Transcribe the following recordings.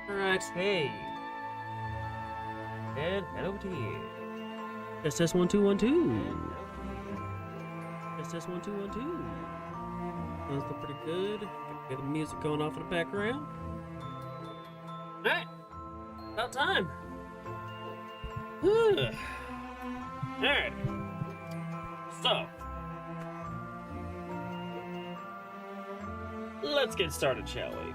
Alright, hey. And head over to here. Test 1 2 1 2. Test 1 2 1 2. Sounds pretty good. Got the music going off in the background. Alright. About time. Alright. So. Let's get started, shall we?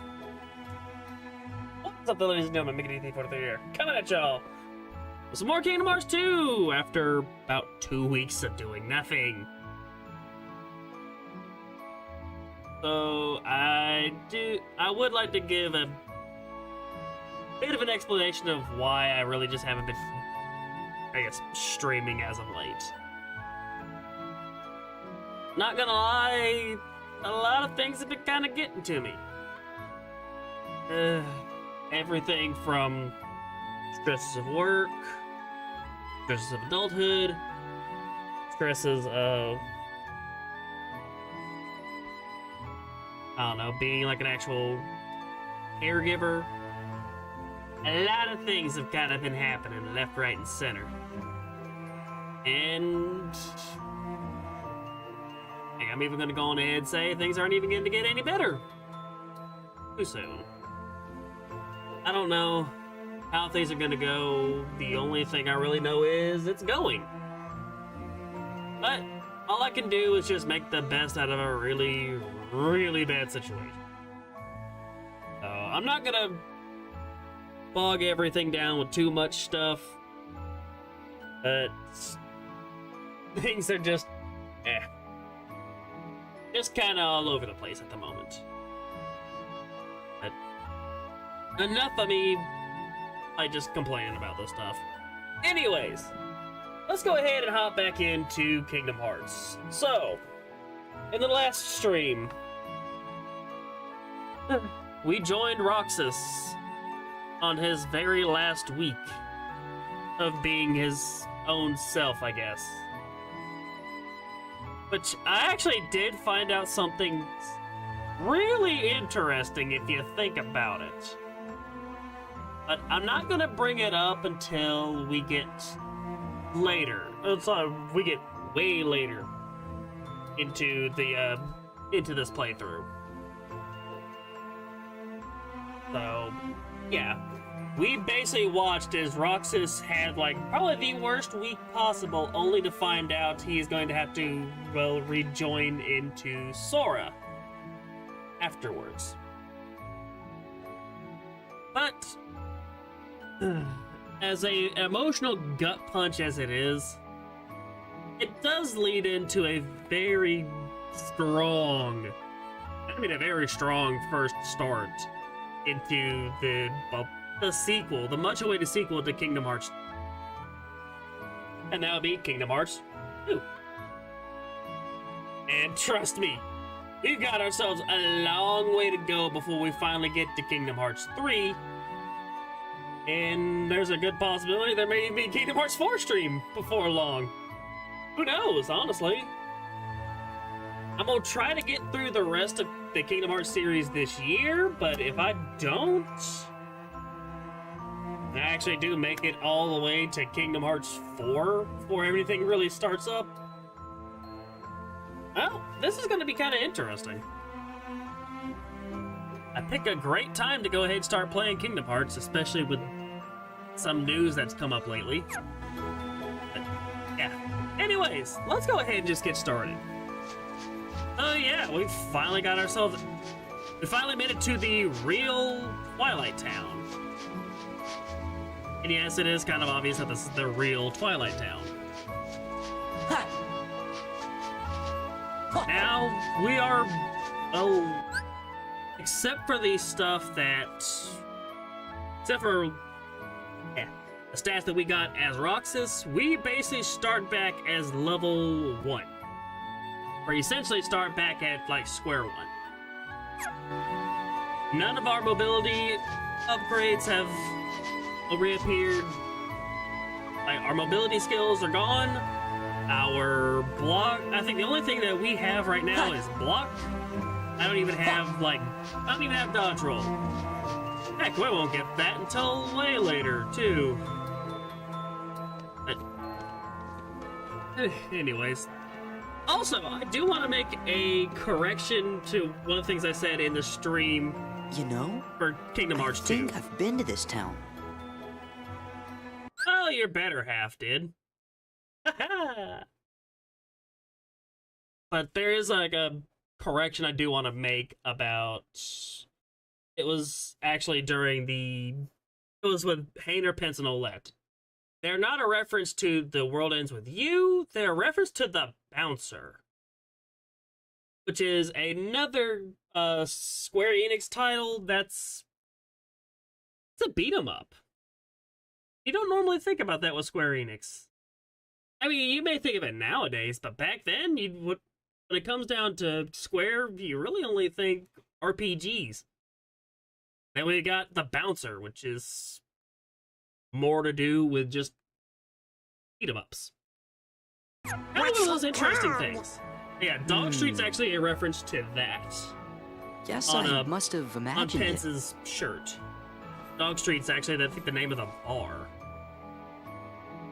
What's up, ladies and gentlemen? Mickey D43 here. Coming at y'all with some more Kingdom Hearts 2 after about 2 weeks of doing nothing. So, I would like to give a bit of an explanation of why I really just haven't been, I guess, streaming as of late. Not gonna lie, a lot of things have been kind of getting to me. Everything from stresses of work, stresses of adulthood, stresses of, I don't know, being like an actual caregiver. A lot of things have kind of been happening left, right, and center. And I'm even going to go on ahead and say things aren't even going to get any better too soon. I don't know how things are going to go. The only thing I really know is it's going. But all I can do is just make the best out of a really, really bad situation. So I'm not going to bog everything down with too much stuff. But things are just, just kind of all over the place at the moment. But enough of me, just complaining about this stuff. Anyways, let's go ahead and hop back into Kingdom Hearts. So, in the last stream, we joined Roxas on his very last week of being his own self, I guess. Which I actually did find out something really interesting if you think about it. But I'm not gonna bring it up until we get later. We get way later into the into this playthrough. So, yeah. We basically watched as Roxas had, like, probably the worst week possible, only to find out he's going to have to, well, rejoin into Sora afterwards. But, as an emotional gut punch as it is, it does lead into a very strong first start into the sequel, the much-awaited sequel to Kingdom Hearts. And that would be Kingdom Hearts 2. And trust me, we've got ourselves a long way to go before we finally get to Kingdom Hearts 3. And there's a good possibility there may be a Kingdom Hearts 4 stream before long. Who knows, honestly. I'm gonna try to get through the rest of the Kingdom Hearts series this year, but if I don't, I actually do make it all the way to Kingdom Hearts 4 before everything really starts up. Well, this is going to be kind of interesting. I pick a great time to go ahead and start playing Kingdom Hearts, especially with some news that's come up lately. But, yeah. Anyways, let's go ahead and just get started. Oh yeah, we finally got ourselves... We finally made it to the real Twilight Town. And yes, it is kind of obvious that this is the real Twilight Town. Now, we are, well, except for the stuff that, except for, the stats that we got as Roxas, we basically start back as level 1. Or essentially start back at, like, square one. None of our mobility upgrades have reappeared. Like, our mobility skills are gone. Our block, I think the only thing that we have right now is block. I don't even have dodge roll. Heck, we won't get that until way later, too. But, anyways. Also, I do want to make a correction to one of the things I said in the stream. You know, for Kingdom Hearts 2. I think I've been to this town. Oh, your better half did. But there is like a correction I do want to make about. It was actually during the. It was with Hayner, Pence, and Olette. They're not a reference to The World Ends With You. They're a reference to the Bouncer, which is another Square Enix title that's. It's a beat 'em up. You don't normally think about that with Square Enix. I mean, you may think of it nowadays, but back then, when it comes down to Square, you really only think RPGs. Then we got The Bouncer, which is more to do with just beat 'em ups. One of those interesting things. Yeah, Dog Street's actually a reference to that. Yes, I must have imagined on Pence's shirt. Dog Street's actually, I think, the name of the bar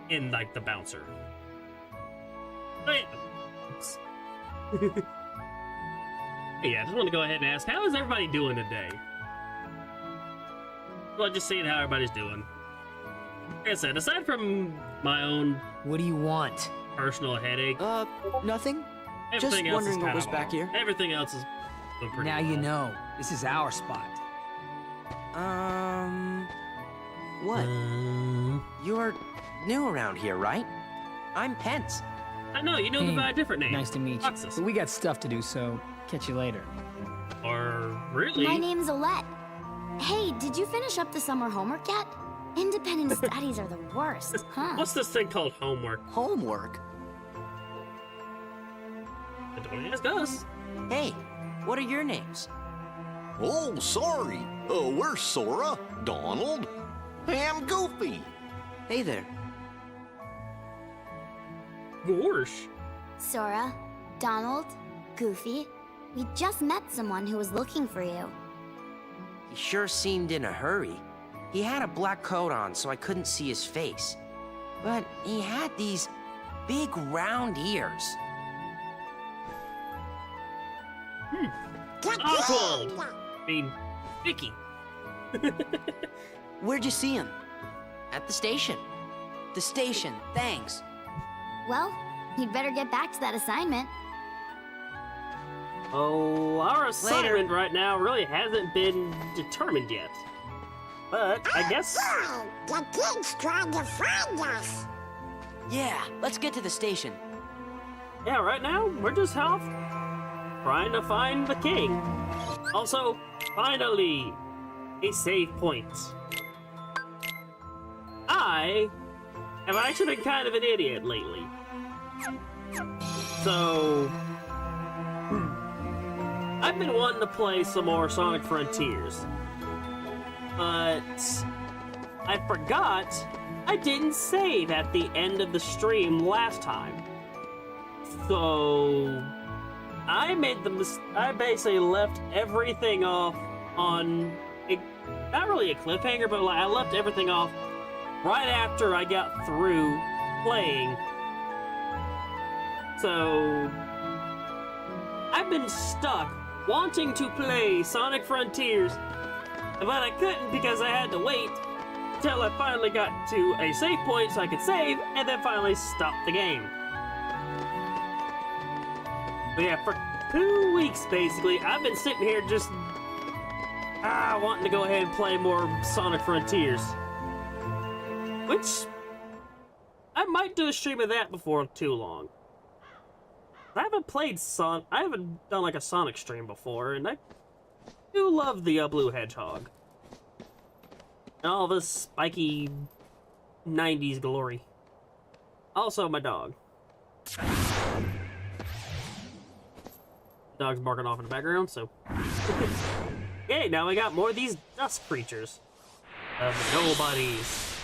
in, like, The Bouncer. Oh, yeah. Yeah, I just want to go ahead and ask, how is everybody doing today? Well, just seeing how everybody's doing. Like I said, aside from my own... What do you want? Personal headache. Nothing. Everything Just else wondering is what was kinda back here. Everything else is doing pretty Now well. you know. This is our spot. What? You're new around here, right? I'm Pence. I know, you know me by a different name. Nice to meet you. Roxas. But we got stuff to do, so catch you later. Or really? My name's Olette. Hey, did you finish up the summer homework yet? Independent studies are the worst, huh? What's this thing called homework? Homework? Don't ask us. Hey, what are your names? Oh, sorry. We're Sora, Donald, and Goofy. Hey there. Gorsh. Sora, Donald, Goofy. We just met someone who was looking for you. He sure seemed in a hurry. He had a black coat on, so I couldn't see his face. But he had these big round ears. Oswald! I mean, Vicky. Where'd you see him? At the station. The station. Thanks. Well, you'd better get back to that assignment. Oh, our assignment right now really hasn't been determined yet. But I guess... The kid's trying to find us. Yeah, let's get to the station. Yeah, right now, we're just off trying to find the king. Also, finally, a save point. I have actually been kind of an idiot lately. So, I've been wanting to play some more Sonic Frontiers. But I forgot I didn't save at the end of the stream last time. So I made the I basically left everything off on not really a cliffhanger, but like I left everything off right after I got through playing. So I've been stuck wanting to play Sonic Frontiers, but I couldn't because I had to wait until I finally got to a save point so I could save, and then finally stop the game. But yeah, for 2 weeks basically, I've been sitting here just wanting to go ahead and play more Sonic Frontiers. Which, I might do a stream of that before too long. I haven't done like a Sonic stream before, and I do love the Blue Hedgehog. And all this spiky 90s glory. Also, my dog. Dog's barking off in the background, so... Yay, now we got more of these dust creatures. Nobodies.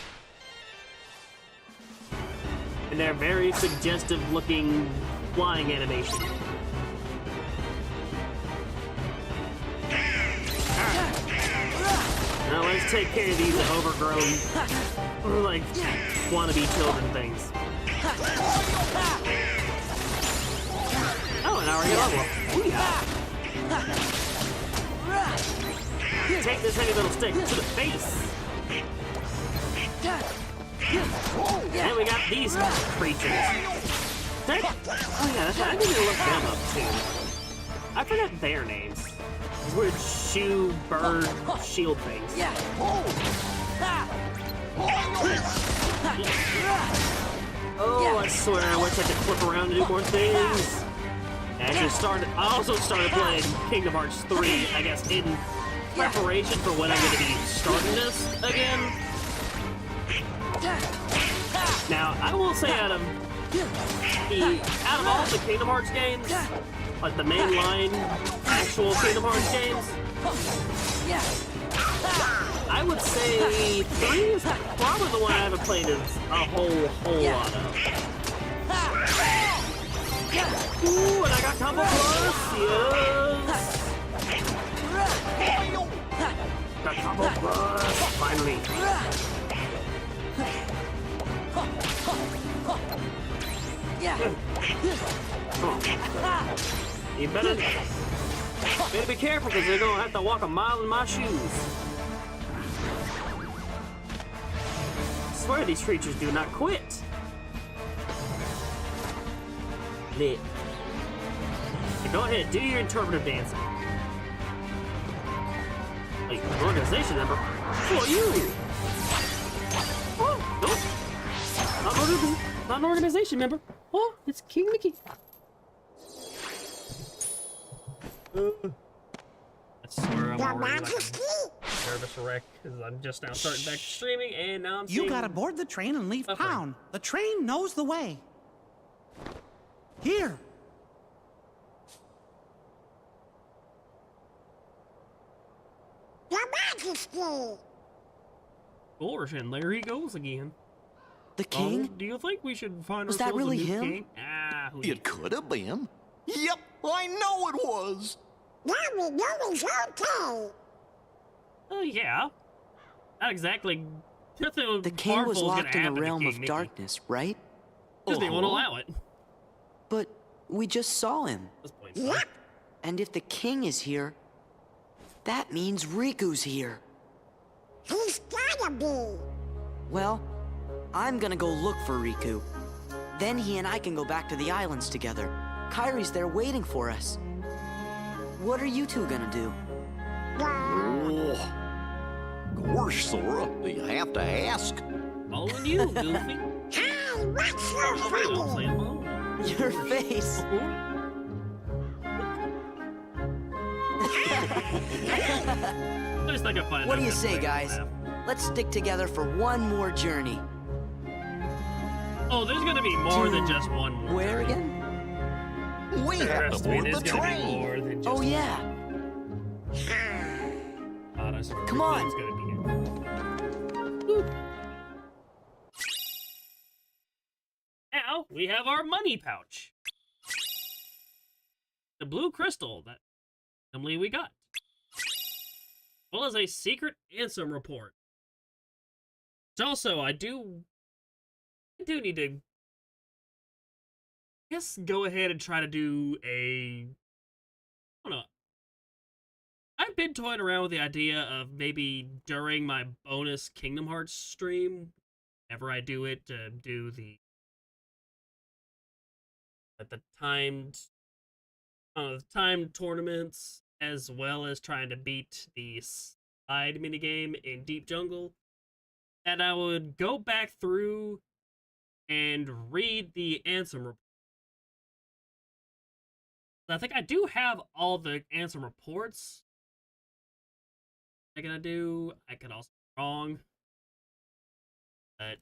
And they're very suggestive looking flying animation. Now let's take care of these overgrown, like, wannabe children things. Oh, and now we're getting level. Take this heavy little stick to the face. And we got these creatures. Oh yeah, I need to look them up too. I forgot their names. These weird shoe, bird, shield things. Oh, I swear, I wish I could flip around and do more things. I also started playing Kingdom Hearts 3, I guess, in preparation for when I'm going to be starting this again. Now, I will say out of all the Kingdom Hearts games, like the mainline actual Kingdom Hearts games, I would say 3 is probably the one I haven't played a whole lot of. Ooh, and I got combo plus, yes! Got combo plus, finally. You better be careful, because they're gonna have to walk a mile in my shoes. I swear these creatures do not quit. Lit. Go ahead, do your interpretive dancing. Like, an organization member? Who are you? Oh, no. Not an organization member. Oh, it's King Mickey. I swear I'm already like a nervous wreck because I'm just now starting back streaming and now I'm You gotta board the train and leave town. The train knows the way. Here. Your Majesty! Gosh, and there he goes again. The king? Do you think we should find Was that ourselves really a new him? king? It could have been. Yep, I know it was. Now we know he's okay. Oh yeah. Not exactly. Nothing The king was harmful is locked gonna in happen the to realm King of Mickey. darkness, right? Because they won't allow it. But we just saw him. At this point. Yep. And if the king is here, that means Riku's here. He's gotta be. Well, I'm gonna go look for Riku. Then he and I can go back to the islands together. Kairi's there waiting for us. What are you two gonna do? Oh. Gosh, Sora, you have to ask. Following you, Goofy. Hey, what's so Afraid I'll play funny? alone. Your face. I just think I find What do that you good say, way to guys? laugh. Let's stick together for one more journey. Oh, there's gonna be more than To just one more. Where again? We have to Trust me, board there's the gonna be train. more than just Oh, yeah. God, I swear Come on. everything's gonna be good. Woo. Now we have our money pouch. The blue crystal that randomly we got. As well as a secret Ansem report. Which also, I do need to, I guess, go ahead and try to do I don't know. I've been toying around with the idea of maybe during my bonus Kingdom Hearts stream, whenever I do it, to do the timed tournaments, as well as trying to beat the side minigame in Deep Jungle, that I would go back through and read the Ansem report. I think I do have all the Ansem reports. I could also be wrong. But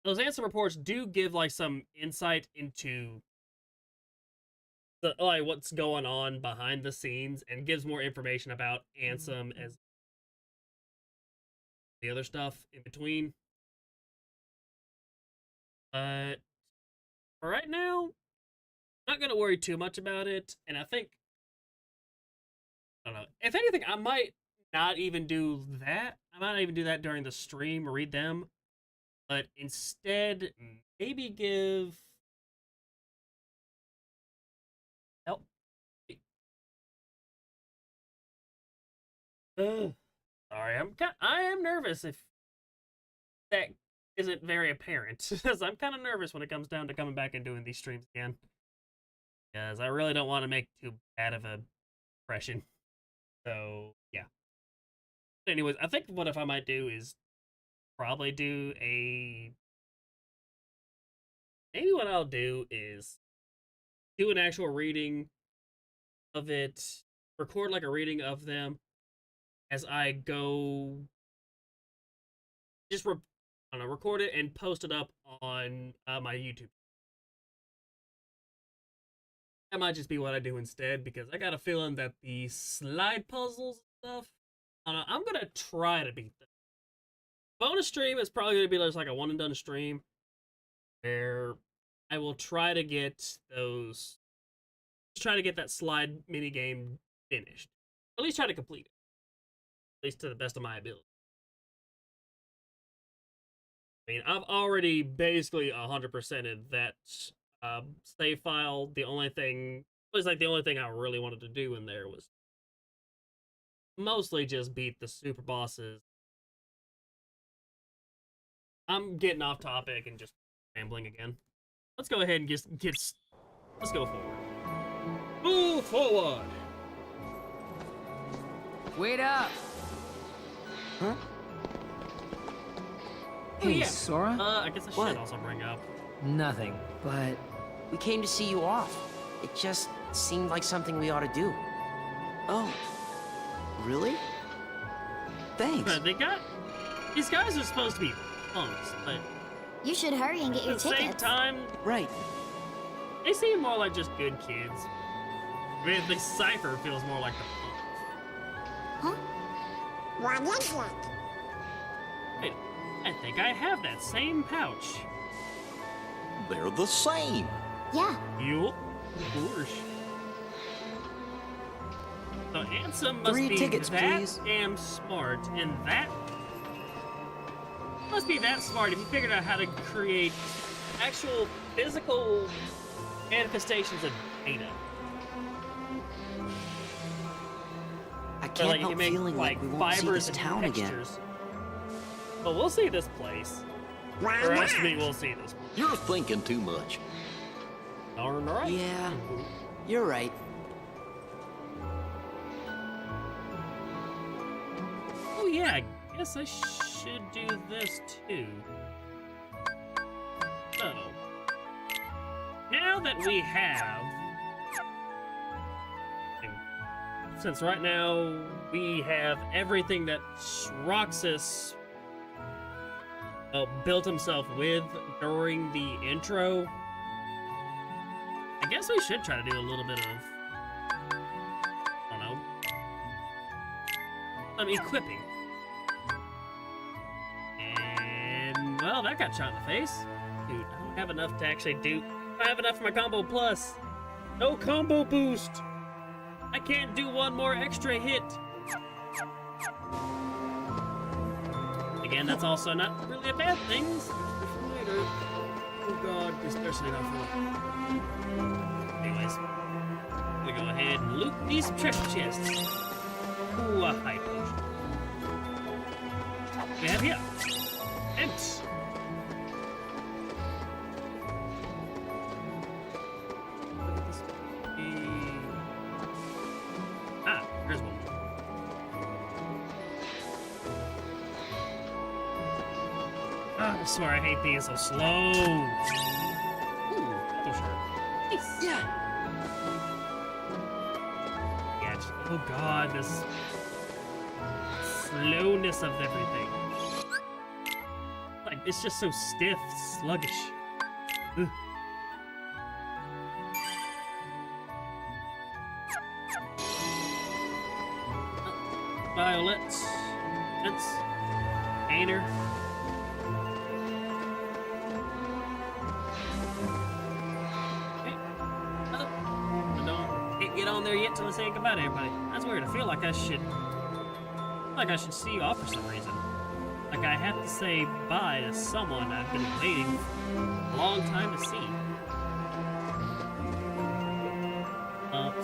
those Ansem reports do give like some insight into what's going on behind the scenes and gives more information about Ansem as the other stuff in between. But for right now, not gonna worry too much about it, and I think, I don't know. If anything, I might not even do that. I might not even do that during the stream or read them, but instead maybe give help. Ugh. Sorry, I am nervous if that isn't very apparent, because I'm kind of nervous when it comes down to coming back and doing these streams again, because I really don't want to make too bad of a impression. So yeah. But anyways, I think what if I might do is probably do a. Maybe what I'll do is do an actual reading of it, record like a reading of them as I go. Just I don't know, record it and post it up on my YouTube. That might just be what I do instead, because I got a feeling that the slide puzzles and stuff, I don't know, I'm gonna try to beat them. Bonus stream is probably gonna be just like a one and done stream, where I will try to get those, try to get that slide mini game finished. At least try to complete it. At least to the best of my ability. I mean, I've already basically 100%ed that save file. The only thing was like the only thing I really wanted to do in there was mostly just beat the super bosses. I'm getting off topic and just rambling again. Let's go ahead and let's go forward. Move forward. Wait up! Huh? Hey, yeah. Sora? I guess I What? should also bring up. Nothing, but We came to see you off. It just seemed like something we ought to do. Oh, really? Thanks. But these guys are supposed to be punks, but You should hurry and get at your the same tickets. time, Right. they seem more like just good kids. I mean, the Cypher feels more like the punk. Huh? What is it? Wait, I think I have that same pouch. They're the same. Yeah. You, of course. So Ansem must 3 be tickets, that please. damn smart, and that must be that smart if he figured out how to create actual physical manifestations of data. I Or, can't like, you help can make feeling like we won't see fibers this and town again. textures. But we'll see this place. Why Or not? actually, we'll see this place. You're thinking too much. Darn right. Yeah, you're right. Oh yeah, I guess I should do this too. So, now that we have, since right now we have everything that Roxas built himself with during the intro, I guess we should try to do a little bit of, I don't know, some equipping. And, well, that got shot in the face. Dude, I don't have enough to actually do. I don't have enough for my combo plus. No combo boost. I can't do one more extra hit. Again, that's also not really a bad thing. For later. Oh god, especially not for. Anyways, I'm gonna go ahead and loot these treasure chests. Ooh, a high potion. We have here. Imps. Ah, here's one. Ah, I swear I hate being so slow. Ooh, apple shard. Nice. Yeah. Yeah, oh god, this slowness of everything. Like, it's just so stiff, sluggish. Ugh. Violet. Vince. Painter. Okay. I don't can't get on there yet till I say goodbye to everybody. That's weird. I feel like I should like I should see you off for some reason. Like I have to say bye to someone I've been waiting a long time to see.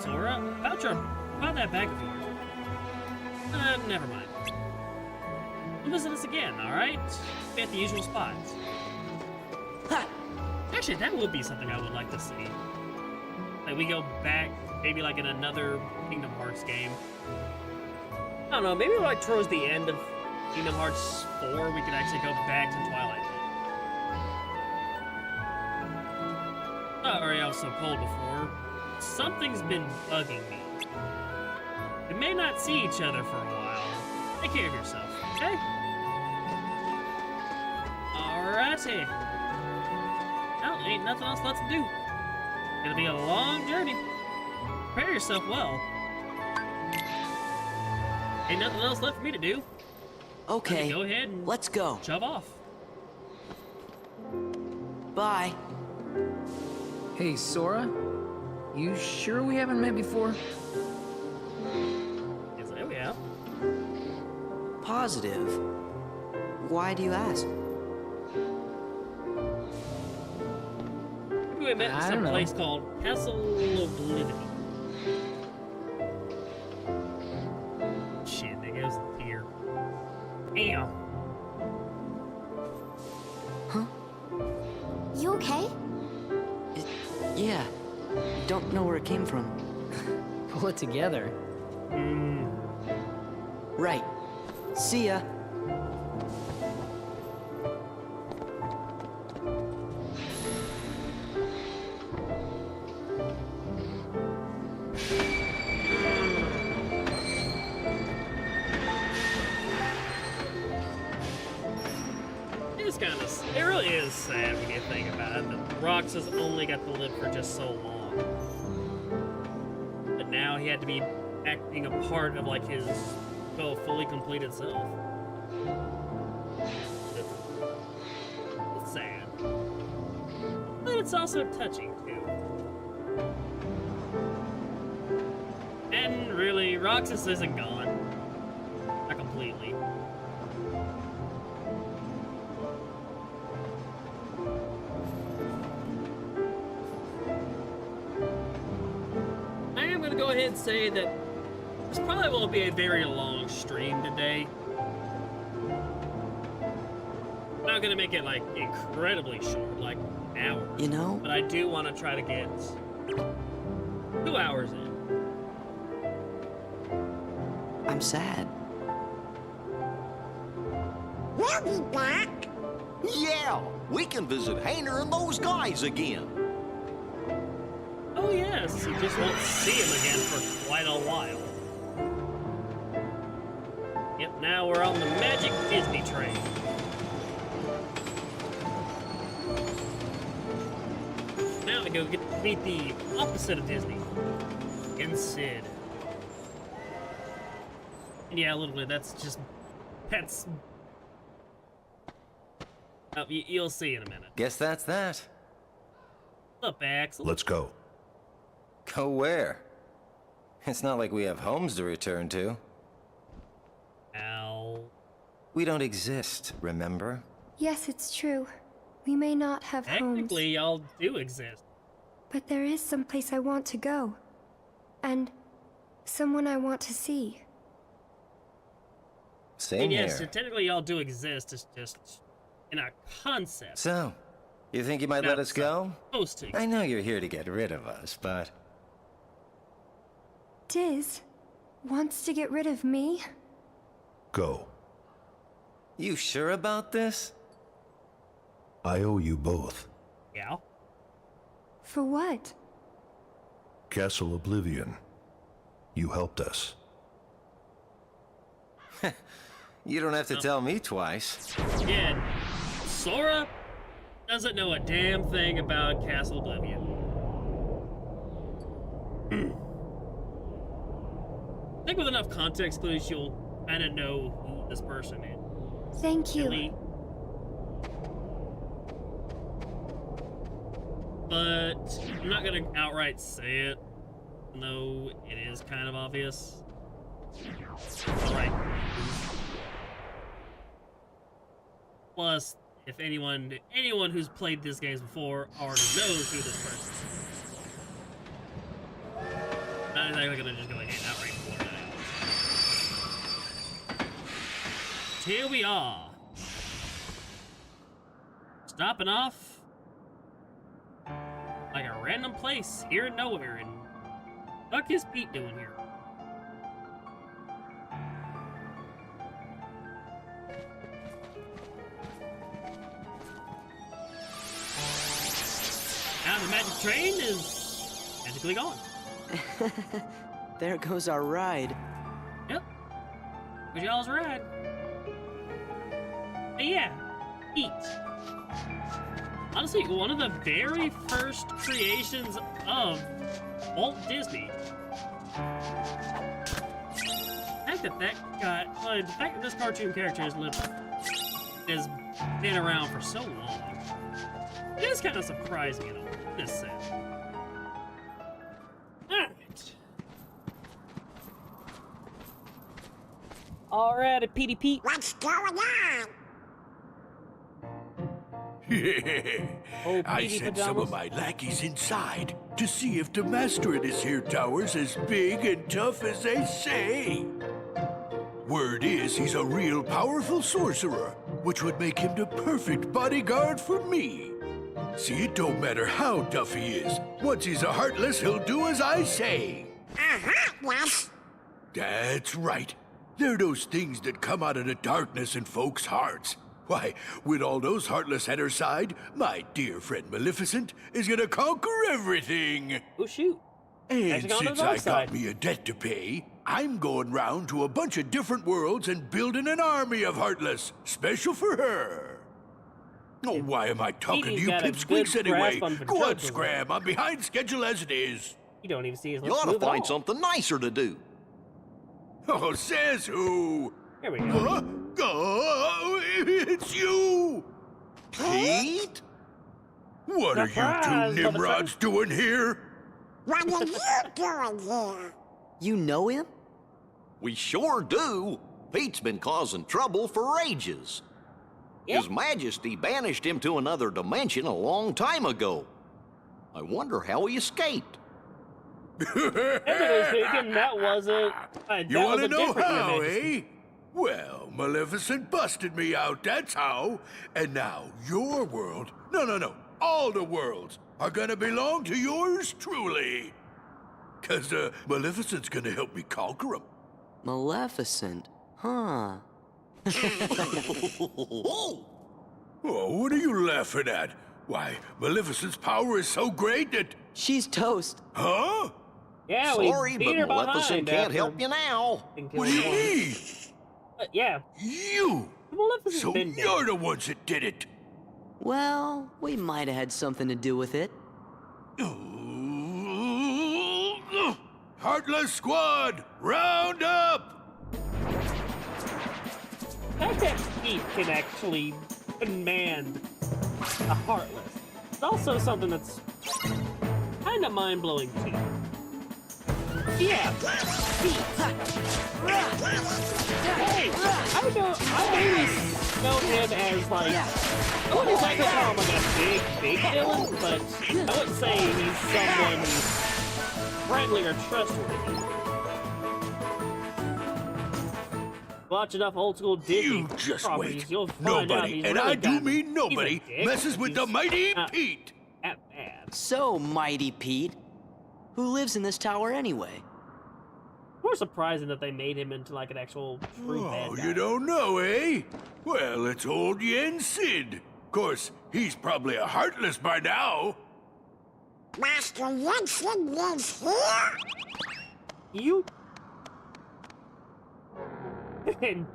Sora, about that bag of yours. Never mind. We'll visit us again, alright? Be at the usual spots. Ha! Actually, that would be something I would like to see. Like, we go back, maybe like in another Kingdom Hearts game. I don't know, maybe like towards the end of Kingdom Hearts 4, we could actually go back to Twilight Zone. Sorry I was so cold before. Something's been bugging me. We may not see each other for a while. Take care of yourself, okay? Alrighty. Well, ain't nothing else left to do. It'll be a long journey. Prepare yourself well. Ain't nothing else left for me to do. Okay, Go ahead and let's go. shove off. Bye. Hey, Sora? You sure we haven't met before? Yes, there we are. Positive. Why do you ask? Maybe we met in I some don't know. place called Castle Oblivion. Shit, there goes the tear. Damn. You okay? Yeah. Don't know where it came from. Pull it together. Right. See ya. It's kind of, it really is sad when you think about it, that Rox has only got to live for just so long. But now he had to be acting a part of, like, his fully completed self. It's sad. But it's also touching, too. And really, Roxas isn't gone. Not completely. I am going to go ahead and say that this probably won't be a very long stream today. I'm not going to make it, like, incredibly short, like an hour. You know, But I do want to try to get 2 hours in. I'm sad. We'll be back. Yeah, we can visit Hayner and those guys again. Oh yes, you just won't see him again for quite a while. Yep, now we're on the Magic Disney train. Now we go get to meet the opposite of Disney, in Sid. And yeah, literally, that's. Oh, you'll see in a minute. Guess that's that. What's up, Axel? Let's go. Go where? It's not like we have homes to return to. Al. We don't exist, remember? Yes, it's true. We may not have homes, Technically, y'all do exist. but there is some place I want to go. And someone I want to see. Same And yes, so here. technically y'all do exist, it's just in a concept. So, you think you might Not let us go? supposed to. I know you're here to get rid of us, but... Diz wants to get rid of me? Go. You sure about this? I owe you both. Yeah. For what? Castle Oblivion. You helped us. You don't have to tell me twice. Again, Sora doesn't know a damn thing about Castle Oblivion. I think with enough context clues, you'll kind of know who this person is. Thank you. Really. But I'm not gonna outright say it, though it is kind of obvious. Alright. Plus, if anyone who's played these games before already knows who this person is. Not exactly gonna just go ahead and outright for that. Here we are. Stopping off like a random place here in nowhere, and what is Pete doing here? Now the magic train is magically gone. There goes our ride. Yep. Was y'all's ride. But yeah, Pete. Honestly, one of the very first creations of Walt Disney. The fact that this cartoon character has been around for so long, it is kind of surprising in all this sense. Alrighty, Petey Pete. What's going on? I sent some of my lackeys inside to see if the master in this here tower's as big and tough as they say. Word is he's a real powerful sorcerer, which would make him the perfect bodyguard for me. See, it don't matter how tough he is. Once he's a heartless, he'll do as I say. Heartless? That's right. They're those things that come out of the darkness in folks' hearts. Why, with all those heartless at her side, my dear friend Maleficent is gonna conquer everything. Oh, shoot. And since I got me a debt to pay, I'm going round to a bunch of different worlds and building an army of heartless, special for her. Oh, why am I talking to you pipsqueaks anyway? Go on, Scram. I'm behind schedule as it is. You don't even see his You lips ought to move at find all. something nicer to do. Oh, says who? Here we go. Huh? Oh, it's you! Pete? What are you two Nimrods doing here? What are you doing here? You know him? We sure do. Pete's been causing trouble for ages. His Majesty banished him to another dimension a long time ago. I wonder how he escaped. Everybody's thinking that wasn't. You want to know how, eh? Well, Maleficent busted me out, that's how. And now your world, no, all the worlds are gonna belong to yours truly. 'Cause Maleficent's gonna help me conquer them. Maleficent? Huh. Oh, what are you laughing at? Why, Maleficent's power is so great that... She's toast. Huh? Yeah, Sorry, we but beat her Maleficent behind can't after help you now. What do you mean? Yeah. You! Maleficent's So been dead. you're the ones that did it. Well, we might have had something to do with it. Heartless Squad, round up! The fact that Pete can actually command a Heartless is also something that's kind of mind-blowing too. Yeah, Pete. Hey, I always know him as like, I wouldn't exactly call him like a big villain, but I wouldn't say he's someone who's friendly or trustworthy. Watch enough old school Disney You just properties, wait. you'll find out Nobody, he's and really I do got- mean he's nobody, a dick, messes with the he's mighty not Pete. that bad. So, Mighty Pete. Who lives in this tower anyway? More surprising that they made him into like an actual true bad Oh, guy. you don't know, eh? Well, it's old Yen Sid. Of course, he's probably a heartless by now. Master Jensen lives here? You. And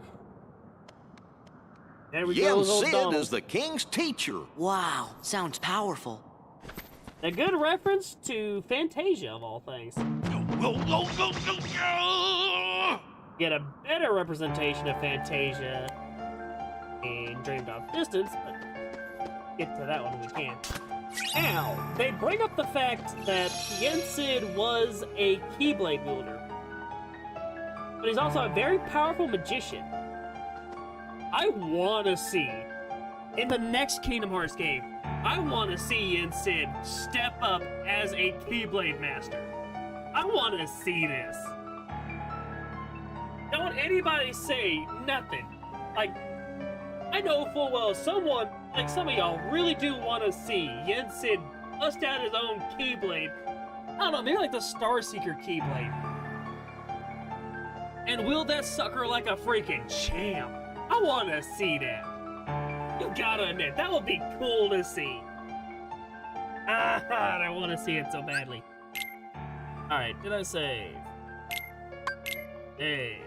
there we go. Yen with old Sid Donald. is the king's teacher. Wow, sounds powerful. A good reference to Fantasia of all things. Get a better representation of Fantasia in Dreamed of Distance, but get to that one when we can. Now, they bring up the fact that Yen Sid was a Keyblade wielder. but he's also a very powerful magician. I want to see, in the next Kingdom Hearts game, I want to see Yen Sid step up as a Keyblade Master. I want to see this. Don't anybody say nothing. Like, I know full well someone, like some of y'all, really do want to see Yen Sid bust out his own Keyblade. I don't know, maybe like the Starseeker Keyblade. And wield that sucker like a freaking champ. I want to see that. You gotta admit, that would be cool to see. I want to see it so badly. Alright, did I save? Save.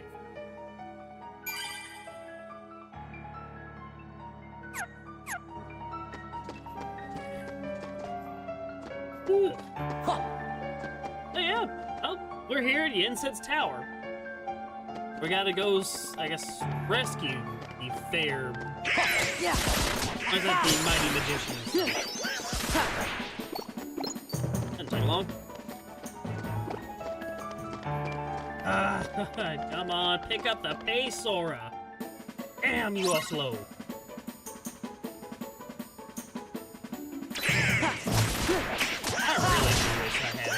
Oh yeah, oh, we're here at Yen Sid's tower. We gotta go, I guess, rescue the fair... Yeah. Or is that the mighty magicians? Doesn't take long. Come on, pick up the pace, Sora. Damn, you are slow. I really do wish I had.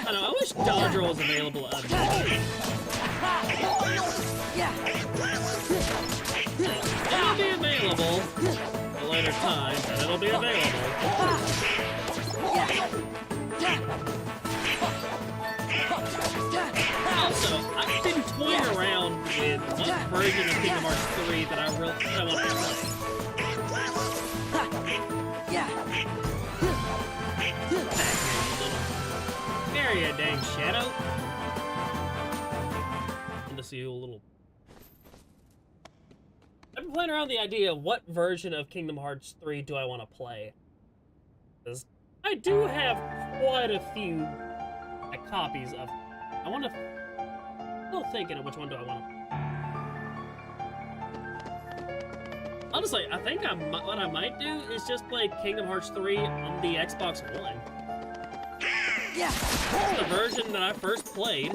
I know, I wish Dodger was available immediately. It'll be available at a later time, but it'll be available. Also, I've been toying around with what version of Kingdom Hearts 3 that I want to play. Marry a dang shadow. And to see a little. I've been playing around the idea of what version of Kingdom Hearts 3 do I want to play. Because I do have quite a few copies of. I want to. Still thinking of which one do I want to. Honestly, I think what I might do is just play Kingdom Hearts 3 on the Xbox One. Yeah. The version that I first played.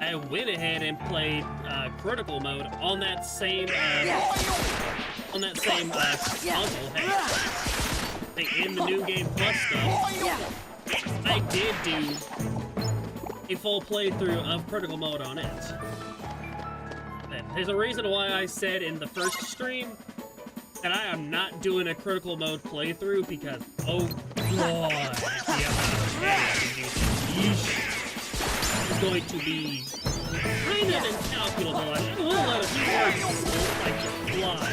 I went ahead and played critical mode on that same console. Hey, in the new game plus stuff, I did do a full playthrough of critical mode on it. And there's a reason why I said in the first stream that I am not doing a critical mode playthrough because, oh god, the amount of damage is going to be kind of incalculable. I will let a few words fly.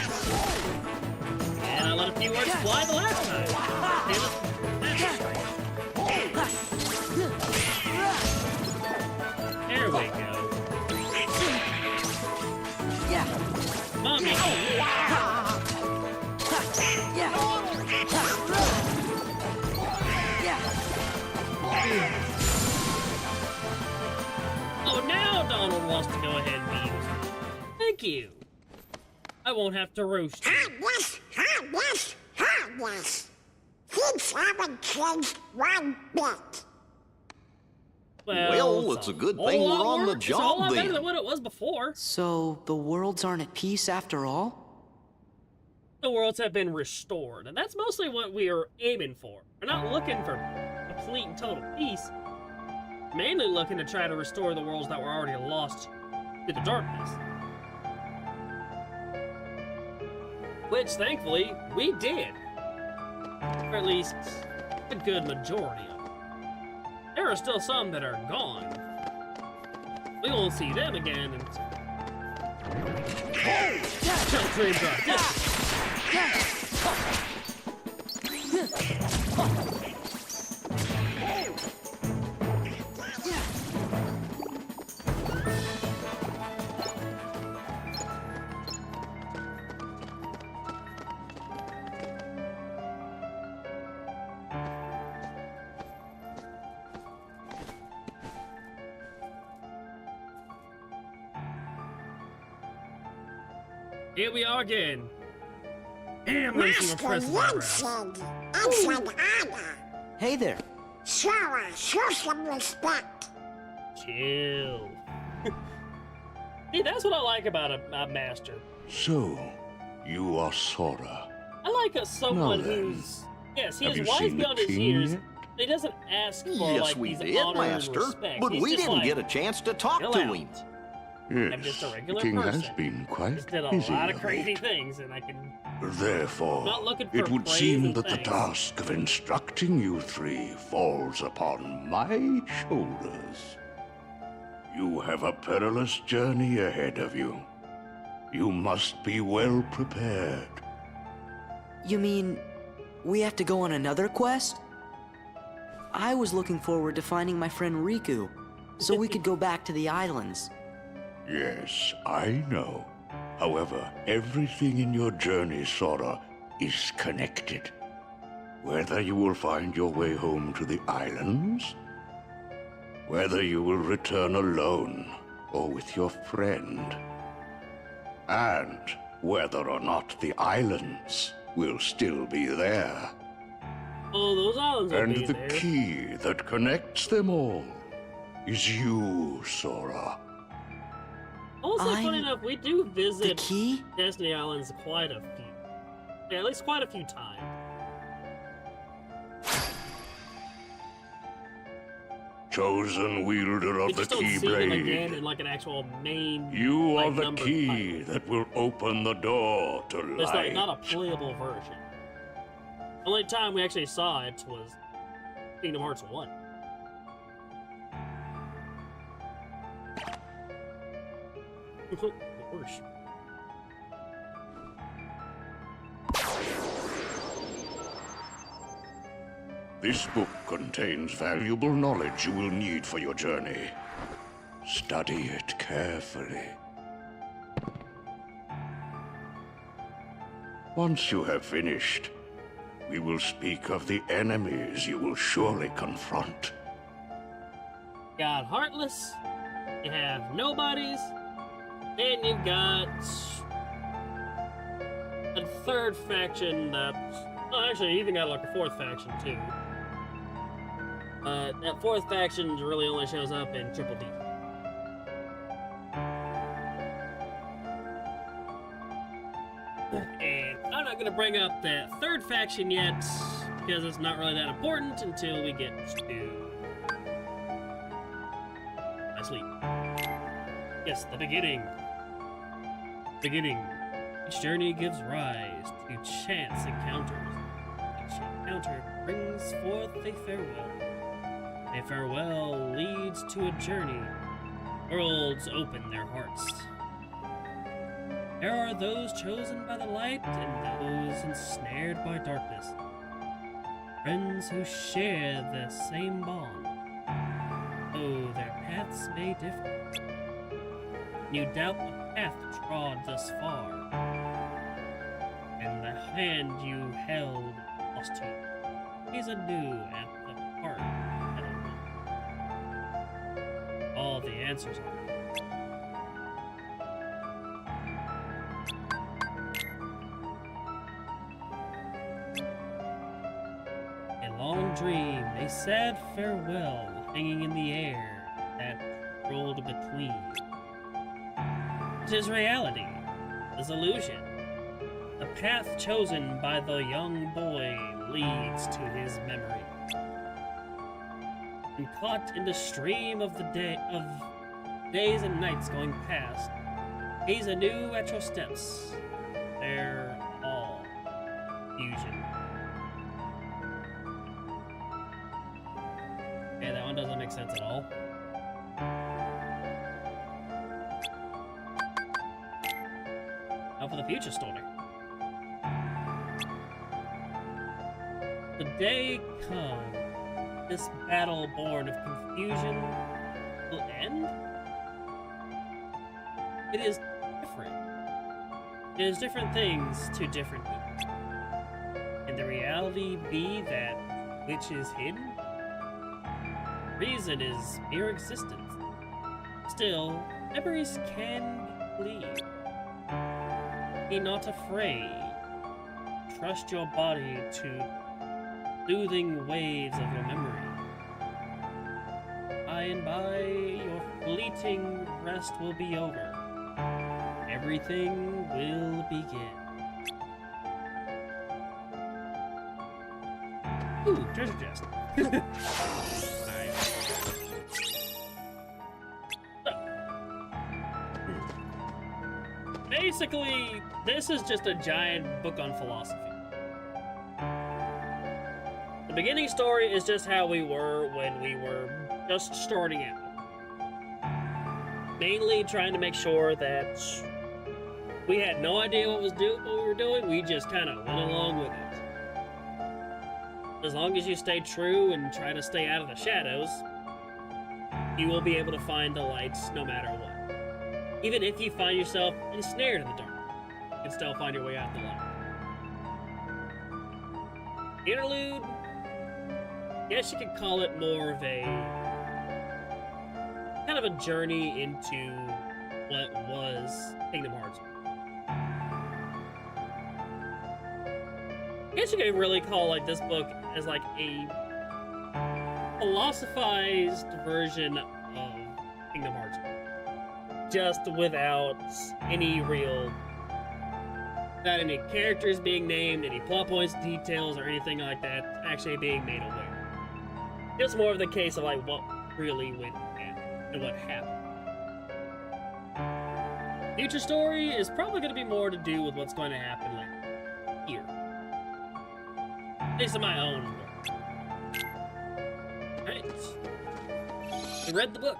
And I let a few words fly the last time. There we go. Yeah. Mommy. Oh, now Donald wants to go ahead and be used. Thank you. I won't have to roast you. Yes. Things haven't changed one bit. Well, it's a good thing we're on the It's a whole job lot better then. than what it was before. So, the worlds aren't at peace after all? The worlds have been restored, and that's mostly what we are aiming for. We're not looking for complete and total peace. Mainly looking to try to restore the worlds that were already lost to the darkness. Which, thankfully, we did. Or at least, a good majority of them. There are still some that are gone. We won't see them again until... Jump train drop. Here we are again. Damn, I'm some impressive eyebrows. It's an honor. Hey there. Sora, show some respect. chill. See, that's what I like about a master. So, you are Sora. I like someone Now then, who's... Yes, he have is you wise seen the beyond his king years. yet? He doesn't ask for, Yes, like, we these did, honor and Master, respect. but He's we just didn't like, get a chance to talk chill to out. him. I'm just a Yes, the regular king person. has been Just quite did a busy lot of of crazy late. things, and I can... Therefore, Not looking for it would praise seem and that the thanks. task of instructing you three falls upon my shoulders. You have a perilous journey ahead of you. You must be well prepared. You mean we have to go on another quest? I was looking forward to finding my friend Riku, so we could go back to the islands. Yes, I know. However, everything in your journey, Sora, is connected. Whether you will find your way home to the islands, whether you will return alone or with your friend, and whether or not the islands will still be there. Oh, those islands will And be the there. key that connects them all is you, Sora. Also, funny enough, we do visit the key? Destiny Islands quite a few. Yeah, at least quite a few times. Chosen wielder We of the just don't see them again Keyblade. in like an actual main. You are like, the numbered key title. that will open the door to But it's light. not a playable version. Only time we actually saw it was Kingdom Hearts 1. Of course. This book contains valuable knowledge you will need for your journey. Study it carefully. Once you have finished, we will speak of the enemies you will surely confront. Got Heartless, you have Nobodies, then you've got a third faction that... Oh, actually, you even got like a fourth faction too. That fourth faction really only shows up in Triple D. And I'm not gonna bring up that third faction yet, because it's not really that important until we get to my sleep. Yes, the beginning. Beginning. Each journey gives rise to chance encounters. Each encounter brings forth a farewell. A farewell leads to a journey. Worlds open their hearts. There are those chosen by the light and those ensnared by darkness. Friends who share the same bond, though their paths may differ. You doubt the path trod thus far, and the hand you held lost you is anew at the heart and open. All the answers are. A long dream, a sad farewell hanging in the air that rolled between. It is reality, is illusion. The path chosen by the young boy leads to his memory. And caught in the stream of days and nights going past, he's anew at your steps. They're all fusion. Okay, that one doesn't make sense at all. Now for the future story. The day comes, this battle born of confusion will end? It is different. It is different things to different people. Can the reality be that which is hidden? Reason is mere existence. Still, memories can be believed. Be not afraid. Trust your body to soothing waves of your memory. I and by, your fleeting rest will be over. Everything will begin. Ooh, treasure chest. Nice. So, basically, this is just a giant book on philosophy. The beginning story is just how we were when we were just starting out. Mainly trying to make sure that we had no idea what we were doing, we just kind of went along with it. As long as you stay true and try to stay out of the shadows, you will be able to find the lights no matter what. Even if you find yourself ensnared in the dark, you can still find your way out the light. Interlude, guess you could call it more of a kind of a journey into what was Kingdom Hearts. I guess you could really call like this book as like a philosophized version of Kingdom Hearts, just without any characters being named, any plot points, details, or anything like that actually being made aware. Just more of the case of like what really went down and what happened. Future story is probably going to be more to do with what's going to happen like here. At least in my own work. Right. We read the book.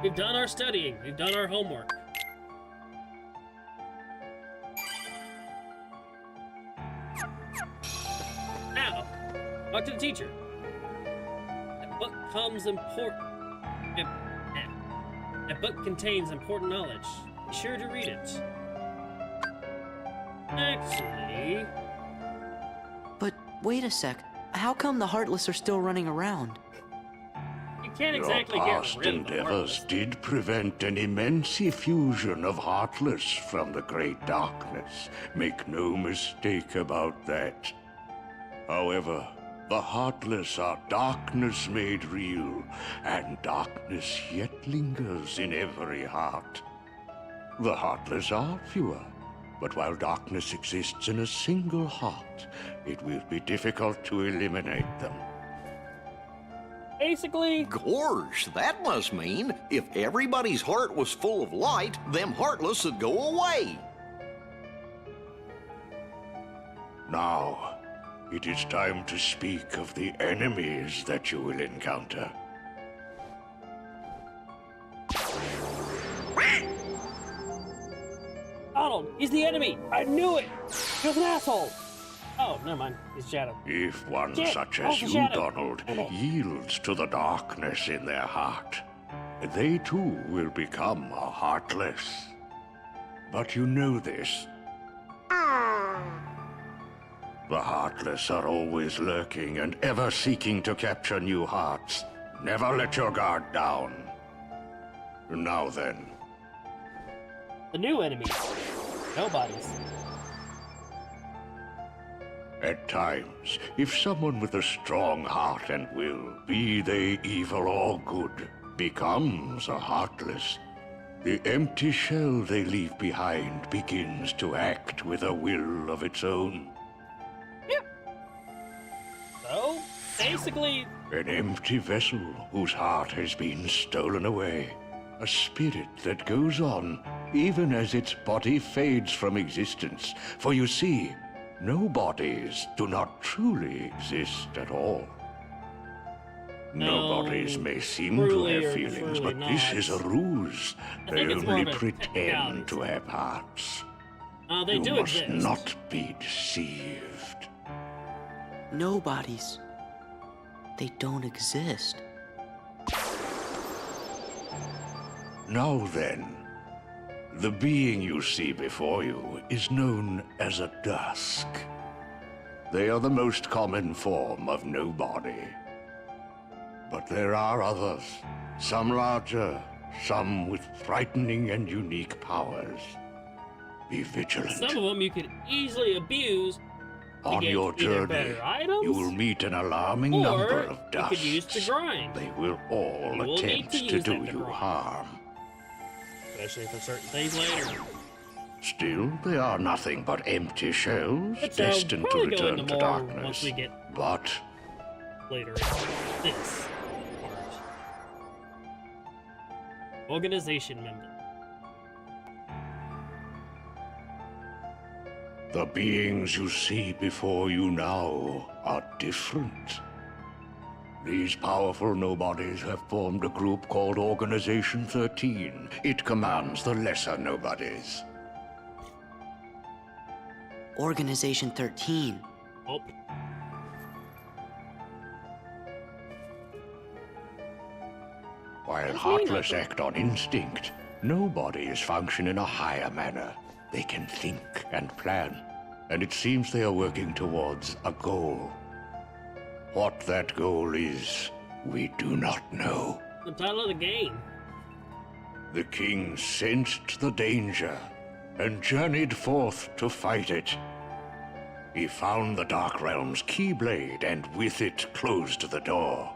We've done our studying. We've done our homework. Now, talk to the teacher. That book That book contains important knowledge. Be sure to read it. Actually... But wait a sec. How come the Heartless are still running around? You can't exactly Your get past rid of the endeavors Heartless. did prevent an immense effusion of Heartless from the Great Darkness. Make no mistake about that. However, the Heartless are darkness made real, and darkness yet lingers in every heart. The Heartless are fewer, but while darkness exists in a single heart, it will be difficult to eliminate them. Basically... Gorge, that must mean if everybody's heart was full of light, them Heartless would go away. Now, it is time to speak of the enemies that you will encounter. Donald, he's the enemy! I knew it! He was an asshole! Oh, never mind. He's Shadow. If one Shit, such oh, as the you, shadow. Donald, Oh. yields to the darkness in their heart, they too will become a Heartless. But you know this. The Heartless are always lurking and ever seeking to capture new hearts. Never let your guard down. Now then, The new enemy. Nobody's. at times, if someone with a strong heart and will, be they evil or good, becomes a Heartless, the empty shell they leave behind begins to act with a will of its own. So, basically, An empty vessel whose heart has been stolen away. A spirit that goes on, even as its body fades from existence. For you see, no bodies do not truly exist at all. No, bodies may seem to truly have or feelings, truly but this not. is a ruse. I They think it's more only of a pretend technicality. to have hearts. they You do must exist. not be deceived. Nobodies. They don't exist. Now then, the being you see before you is known as a dusk. They are the most common form of nobody. But there are others, some larger, some with frightening and unique powers. Be vigilant. Some of them you could easily abuse On get your either journey, better items, you will meet an alarming or number of you could use dusts. to grind. They will all You will need attempt to to use do them to you grind. harm. Especially for certain things later. Still, they are nothing but empty shells, Which destined I'll to probably go return into to more darkness. once we get But later in this part. Organization member. the beings you see before you now are different. These powerful nobodies have formed a group called Organization 13. It commands the lesser nobodies. Organization 13. Oh. While Heartless act on instinct, nobodies function in a higher manner. They can think and plan, and it seems they are working towards a goal. What that goal is, we do not know. The title of the game. The king sensed the danger and journeyed forth to fight it. He found the Dark Realm's Keyblade and with it closed the door.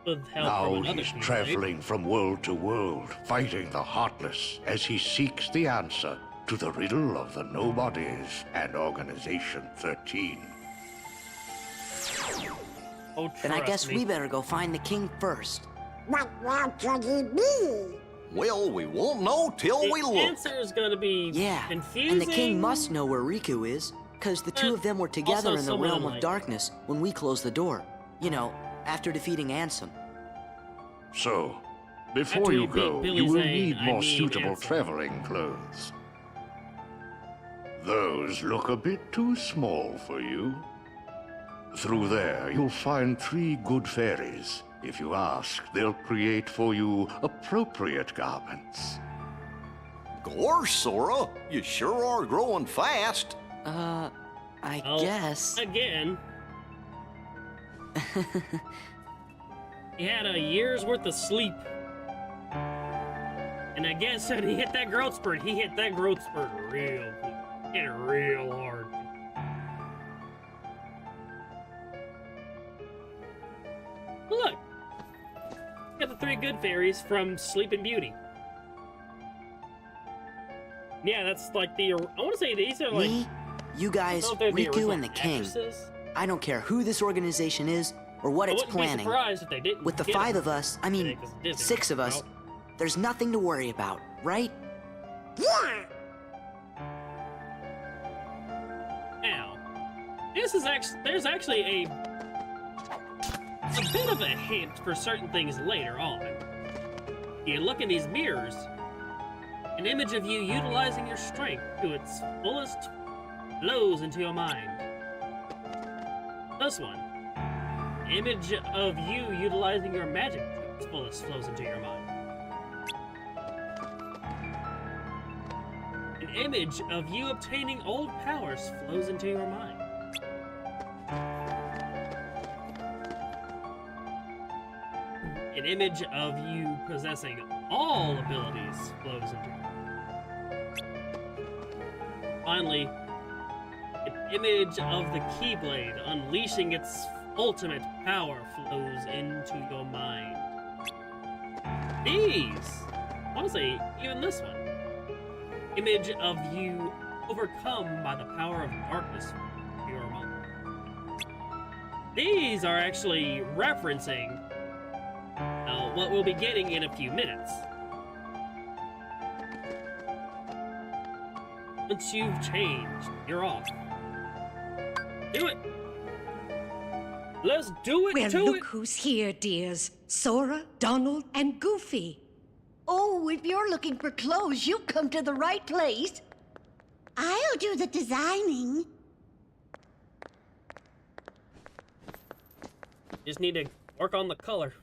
With help Now from another he's Keyblade. traveling from world to world, fighting the Heartless as he seeks the answer to the riddle of the Nobodies and Organization 13. Oh, Then I trust guess me. we better go find the king first. What will could he be? Well, we won't know till we The look. answer is going to be Yeah, confusing. and the king must know where Riku is, because the two of them were together also in the someone realm like- of darkness when we closed the door. You know, after defeating Ansem. So, before After you we beat go, Billy you will Zane, need I more mean suitable Ansem. traveling clothes. Those look a bit too small for you. Through there, you'll find 3 good fairies. If you ask, they'll create for you appropriate garments. Gorge, Sora, you sure are growing fast. I Oh, guess. Again. He had a year's worth of sleep. And I guess when he hit that growth spurt, he hit that growth spurt real quick. Hit it real hard. Look! Got the 3 good fairies from Sleeping Beauty. Yeah, that's like the... I want to say these are like... Me, you guys, I don't know if they're the Riku, original and the king. actresses. I don't care who this organization is or what I it's wouldn't be planning. surprised if they didn't With the get 5 it. of us, I mean, It was Disney. 6 of us, there's nothing to worry about, right? Yeah. Now, this is actually... There's actually a bit of a hint for certain things later on. You look in these mirrors, an image of you utilizing your strength to its fullest flows into your mind. This one, image of you utilizing your magic to its fullest flows into your mind. An image of you obtaining old powers flows into your mind. An image of you possessing all abilities flows into your mind. Finally, an image of the Keyblade unleashing its ultimate power flows into your mind. These, I want to say, even this one, image of you overcome by the power of darkness in your mind. These are actually referencing what we'll be getting in a few minutes. Once you've changed, you're off. Do it! Let's do it Well, to look it! who's here, dears. Sora, Donald, and Goofy. Oh, if you're looking for clothes, you've come to the right place. I'll do the designing. Just need to work on the color.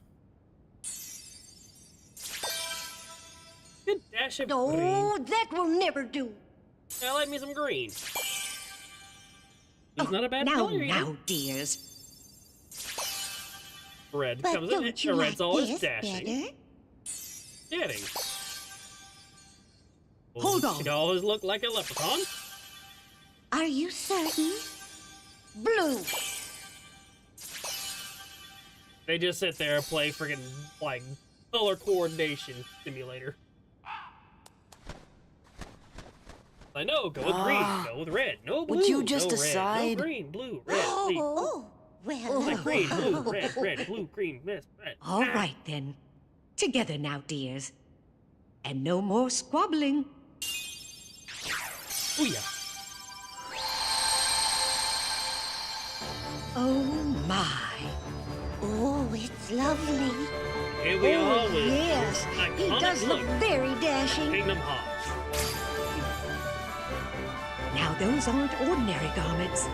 Good dash of green. Oh, that will never do. I like me some green. It's not a bad Now, color, you know? now, dears. Red But comes in. don't you Red's like always this dashing. better? Getting. Hold on. Should always look like a leprechaun. Are you certain? Blue Riku! They just sit there and play friggin' like color coordination simulator. I know, go with green, go with red, no blue, would you just no decide? red, no green, blue, red, green. Oh, well. Like green, blue, red, blue, green, red. All right, then. Together now, dears. And no more squabbling. Oh, yeah. Oh, my. Oh, it's lovely. Here we are Oh, with yes. He iconic does look very dashing. Kingdom Hearts. Now, those aren't ordinary garments.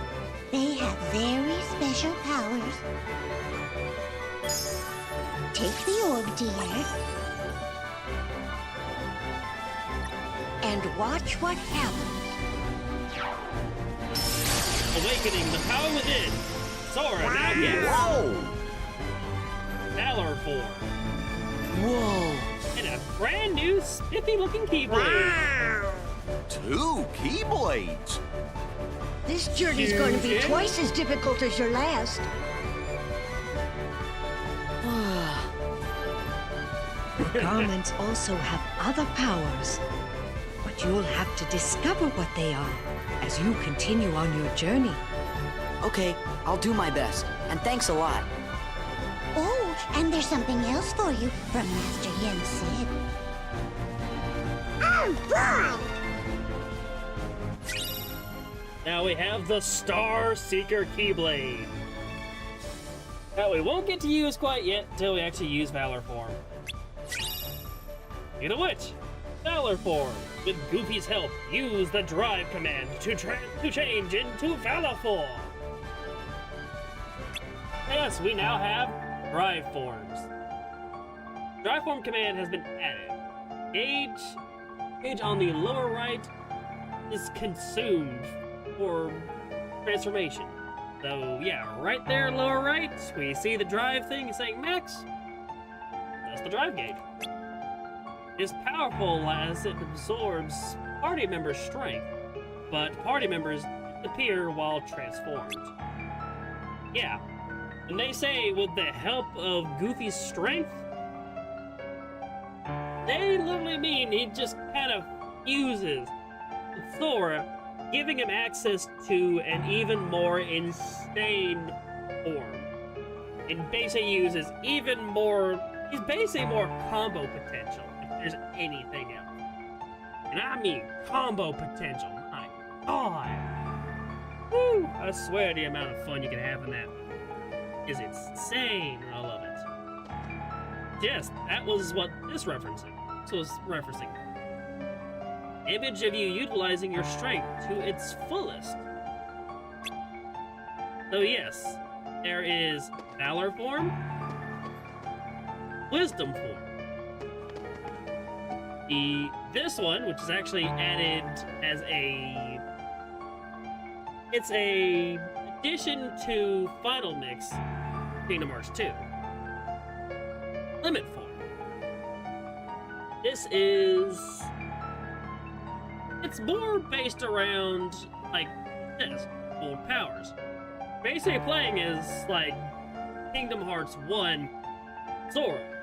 They have very special powers. Take the orb, dear. And watch what happens. Awakening the power within. Sora now gets Whoa! Valor form. Whoa! And a brand new spiffy looking keyblade. 2 Keyblades. This journey's going to be Huge. twice as difficult as your last. The garments also have other powers. But you'll have to discover what they are as you continue on your journey. Okay, I'll do my best. And thanks a lot. Oh, and there's something else for you from Master Yen Sid. Oh, boy! Now we have the Star Seeker Keyblade. That we won't get to use quite yet until we actually use Valor form. Speaking of which, Valor form. With Goofy's help, use the drive command to change into Valor form. Yes, we now have drive forms. Drive form command has been added. Gauge on the lower right is consumed for transformation. So yeah, right there, lower right, we see the drive thing saying max. That's the drive gauge. It's powerful as it absorbs party members' strength, but party members disappear while transformed. Yeah, and they say with the help of Goofy's strength, they literally mean he just kind of fuses with Sora, giving him access to an even more insane form. And basically uses even more, he's basically more combo potential, if there's anything else. And I mean combo potential, my god! Woo! I swear the amount of fun you can have in that is insane, and I love it. Yes, that was what this was referencing. Image of you utilizing your strength to its fullest. So yes, there is Valor form, Wisdom form. This one, which is actually added as it's a addition to Final Mix Kingdom Hearts 2. Limit form. This is, it's more based around like this, old powers. Basically playing is like Kingdom Hearts 1 Sora.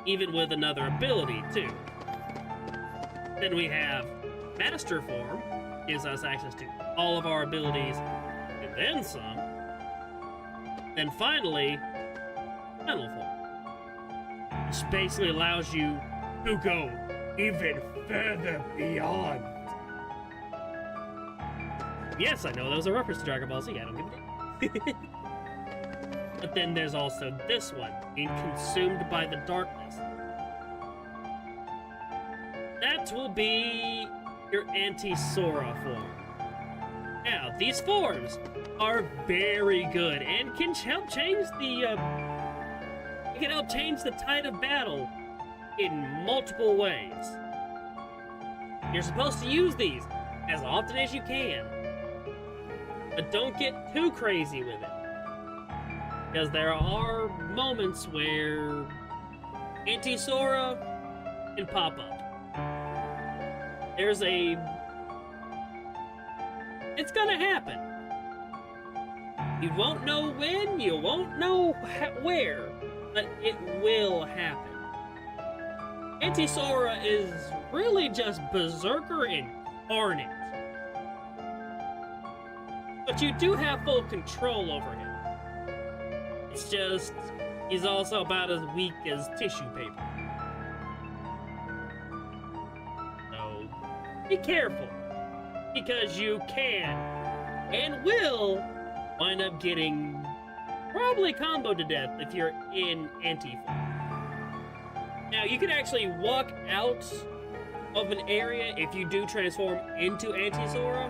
Even with another ability too. Then we have Master form, gives us access to all of our abilities and then some. Then finally, Final form, which basically allows you to go even further beyond. Yes, I know that was a reference to Dragon Ball Z, I don't give a damn. But then there's also this one, being consumed by the darkness. That will be your anti-Sora form. Now, these forms are very good and can help change the tide of battle in multiple ways. You're supposed to use these as often as you can, but don't get too crazy with it. Because there are moments where anti-Sora can pop up. It's gonna happen. You won't know when, you won't know where, but it will happen. Anti-Sora is really just Berserker incarnate. But you do have full control over him. It's just, he's also about as weak as tissue paper. So, be careful, because you can and will wind up getting probably comboed to death if you're in anti-form. Now, you can actually walk out of an area if you do transform into Anti-Sora,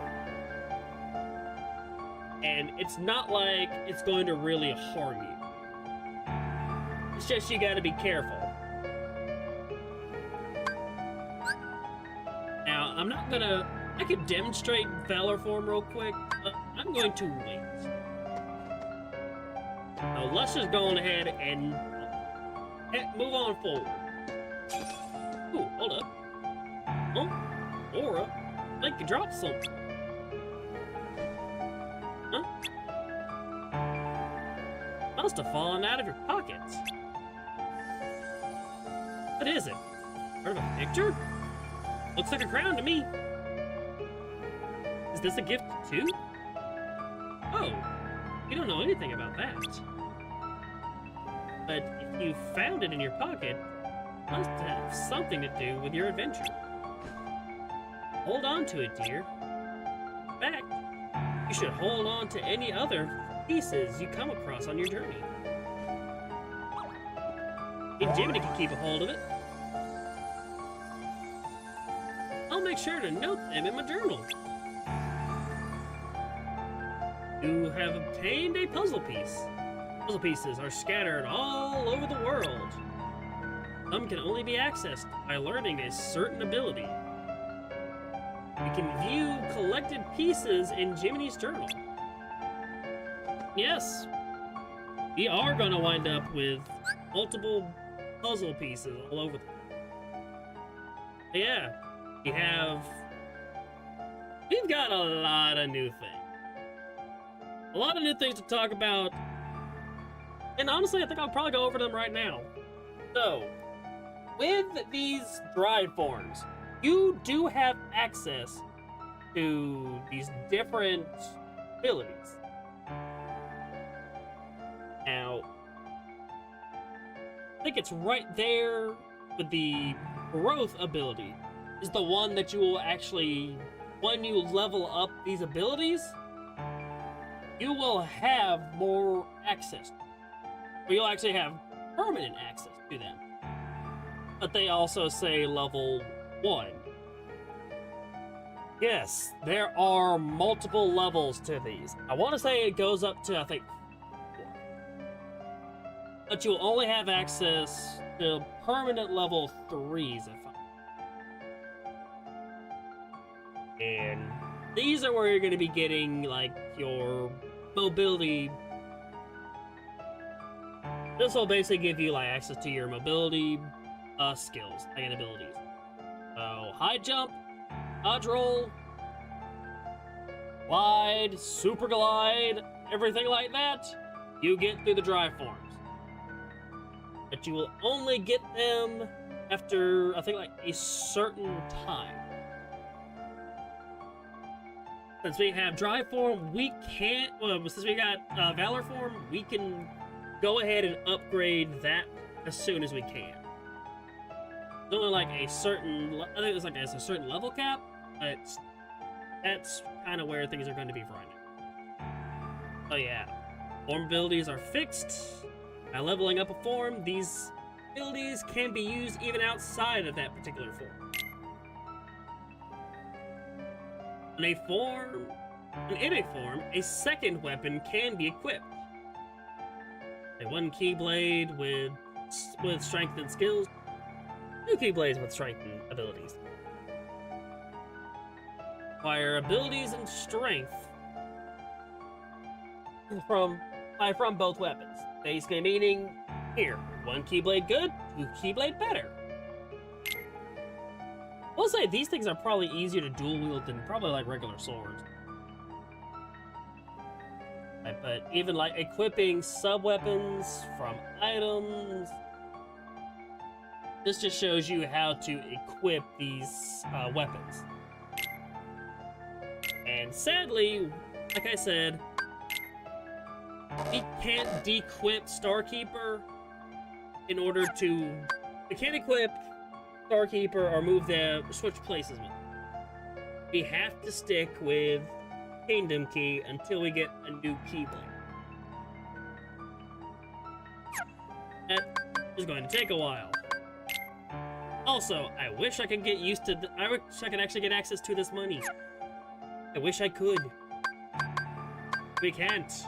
and it's not like it's going to really harm you. It's just you gotta be careful. Now, I'm not gonna... I could demonstrate Valor Form real quick, but I'm going to wait. Now, let's just go on ahead and move on forward. Ooh, hold up. Oh, Aura, I think you dropped something. Huh? Must have fallen out of your pockets. What is it? Part of a picture? Looks like a crown to me. Is this a gift too? Oh, you don't know anything about that. But if you found it in your pocket, it must have something to do with your adventure. Hold on to it, dear. In fact, you should hold on to any other pieces you come across on your journey. If Jiminy can keep a hold of it, I'll make sure to note them in my journal. You have obtained a puzzle piece. Puzzle pieces are scattered all over the world. Some can only be accessed by learning a certain ability. You can view collected pieces in Jiminy's journal. Yes, we are going to wind up with multiple puzzle pieces all over the place. Yeah, we've got a lot of new things. A lot of new things to talk about. And honestly, I think I'll probably go over them right now. So, with these drive forms, you do have access to these different abilities. Now, I think it's right there with the growth ability is the one that you will actually, when you level up these abilities, you will have more access. Or you'll actually have permanent access to them. But they also say level 1. Yes, there are multiple levels to these. I want to say it goes up to, I think, 4. But you'll only have access to permanent level 3s, and these are where you're going to be getting, like, your mobility. This will basically give you, like, access to your mobility skills and abilities. So, high jump, dodge roll, glide, super glide, everything like that, you get through the drive forms. But you will only get them after, I think, like, a certain time. Since we have drive form, we can't, well, since we got Valor form, we can go ahead and upgrade that as soon as we can. It's only like a certain, I think it's like a certain level cap, but that's kind of where things are going to be for right now. So yeah, form abilities are fixed. By leveling up a form, these abilities can be used even outside of that particular form. In a form, a second weapon can be equipped. A 1 Keyblade with strength and skills, 2 Keyblades with strength and abilities. Acquire abilities and strength from both weapons. Basically meaning, here, 1 Keyblade good, 2 Keyblade better. I'll say these things are probably easier to dual wield than probably like regular swords. But even like equipping sub-weapons from items, this just shows you how to equip these weapons. And sadly, like I said, we can't dequip Starkeeper in order to... We can't equip Starkeeper or move them, switch places with them. We have to stick with Kingdom Key until we get a new Keyblade. That is going to take a while. Also, I wish I could get used to... I wish I could actually get access to this money. I wish I could. We can't.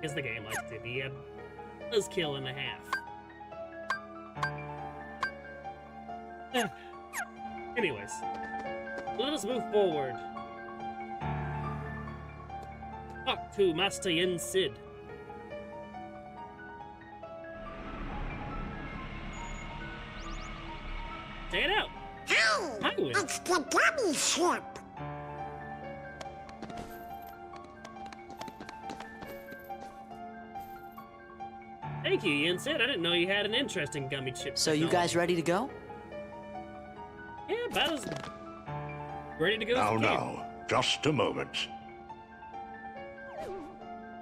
Because the game likes to be a buzzkill and a half. Anyways, let us move forward. Talk to Master Yin Sid. Check it out. Hi, it's the gummy ship. Thank you, Yin Sid. I didn't know you had an interest in gummy chips. So you guys ready to go? Yeah, about as ready to go. Now, just a moment.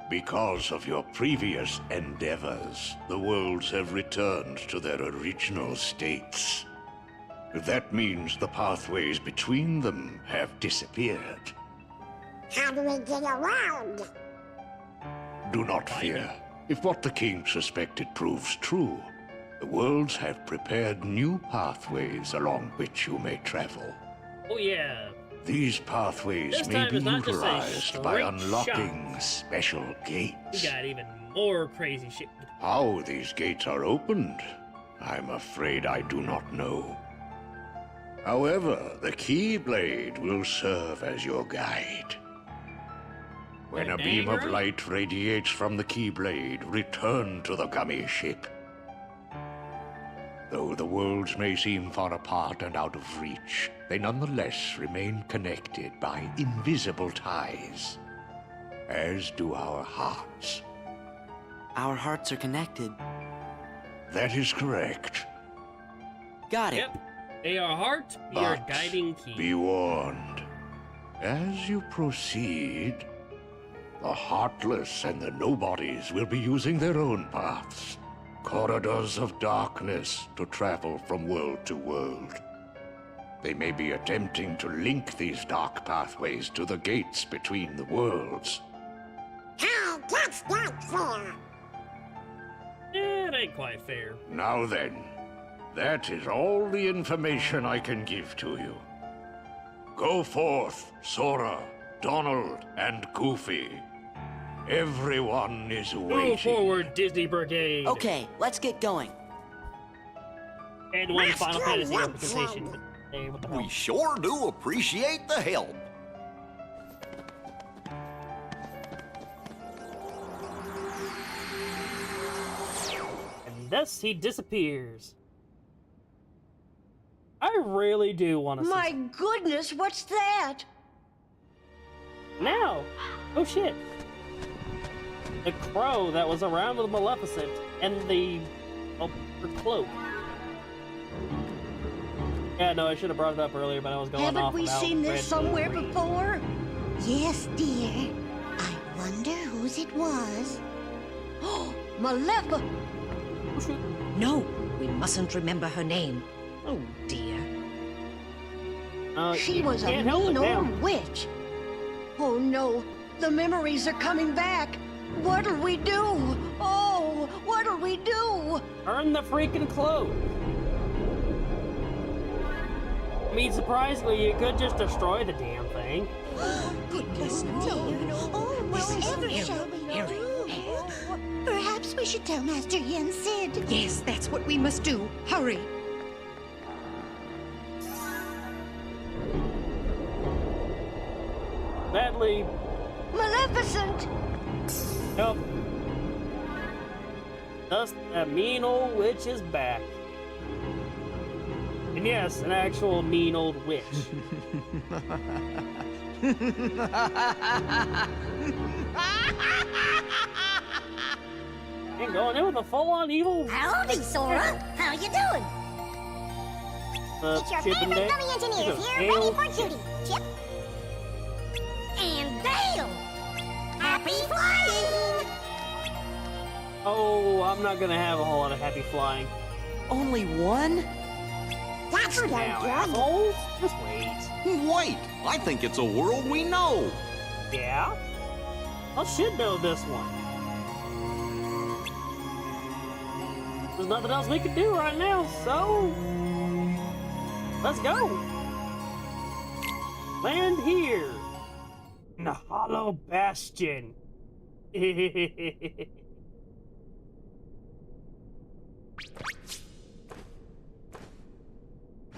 Because of your previous endeavors, the worlds have returned to their original states. That means the pathways between them have disappeared. How do we get around? Do not fear. If what the king suspected proves true, the worlds have prepared new pathways along which you may travel. Oh yeah. These pathways This may time be it's not just a utilized by straight unlocking shot. special We gates. got even more crazy shit. How these gates are opened, I'm afraid I do not know. However, the Keyblade will serve as your guide. When a beam of light radiates from the Keyblade, return to the gummy ship. Though the worlds may seem far apart and out of reach, they nonetheless remain connected by invisible ties, as do our hearts. Our hearts are connected. That is correct. Got it. Yep. They are heart, we are But guiding key. be warned. As you proceed, the heartless and the nobodies will be using their own paths. Corridors of darkness to travel from world to world. They may be attempting to link these dark pathways to the gates between the worlds. Hey, that's not fair. It ain't quite fair. Now then, that is all the information I can give to you. Go forth, Sora, Donald, and Goofy. Everyone is waiting. Move forward, Disney Brigade. Okay, let's get going. And one Final Fantasy representation. Hey, what the hell? We sure do appreciate the help. And thus he disappears. I really do want to see. My goodness, what's that? Now! Oh shit! The crow that was around with Maleficent and the her cloak. Yeah, no, I should have brought it up earlier, but I was going Haven't off we about seen this Red somewhere Bull. before? Yes, dear. I wonder whose it was. Oh, Maleficent! No, we mustn't remember her name. Oh, dear. She you was a can't help it mean now. old witch. Oh no, the memories are coming back. What'll we do? Oh, what'll we do? Earn the freaking cloak. I mean, surprisingly, you could just destroy the damn thing. Goodness, no. Oh, whatever shall we do? Perhaps we should tell Master Yen Sid. Yes, that's what we must do. Hurry. Badly. Maleficent! Help. Thus, that mean old witch is back. And yes, an actual mean old witch. And going in with a full-on evil. Howdy, Sora. How you doing? It's your Chip and favorite Dale. dummy engineers It's a here, ready Dale. for duty. Chip. And Dale. Happy flying! Oh, I'm not gonna have a whole lot of happy flying. Only one? That's no Now, good. assholes, just wait. Wait, I think it's a world we know. Yeah? I should know this one. There's nothing else we can do right now, so let's go. Land here. In the Hollow Bastion.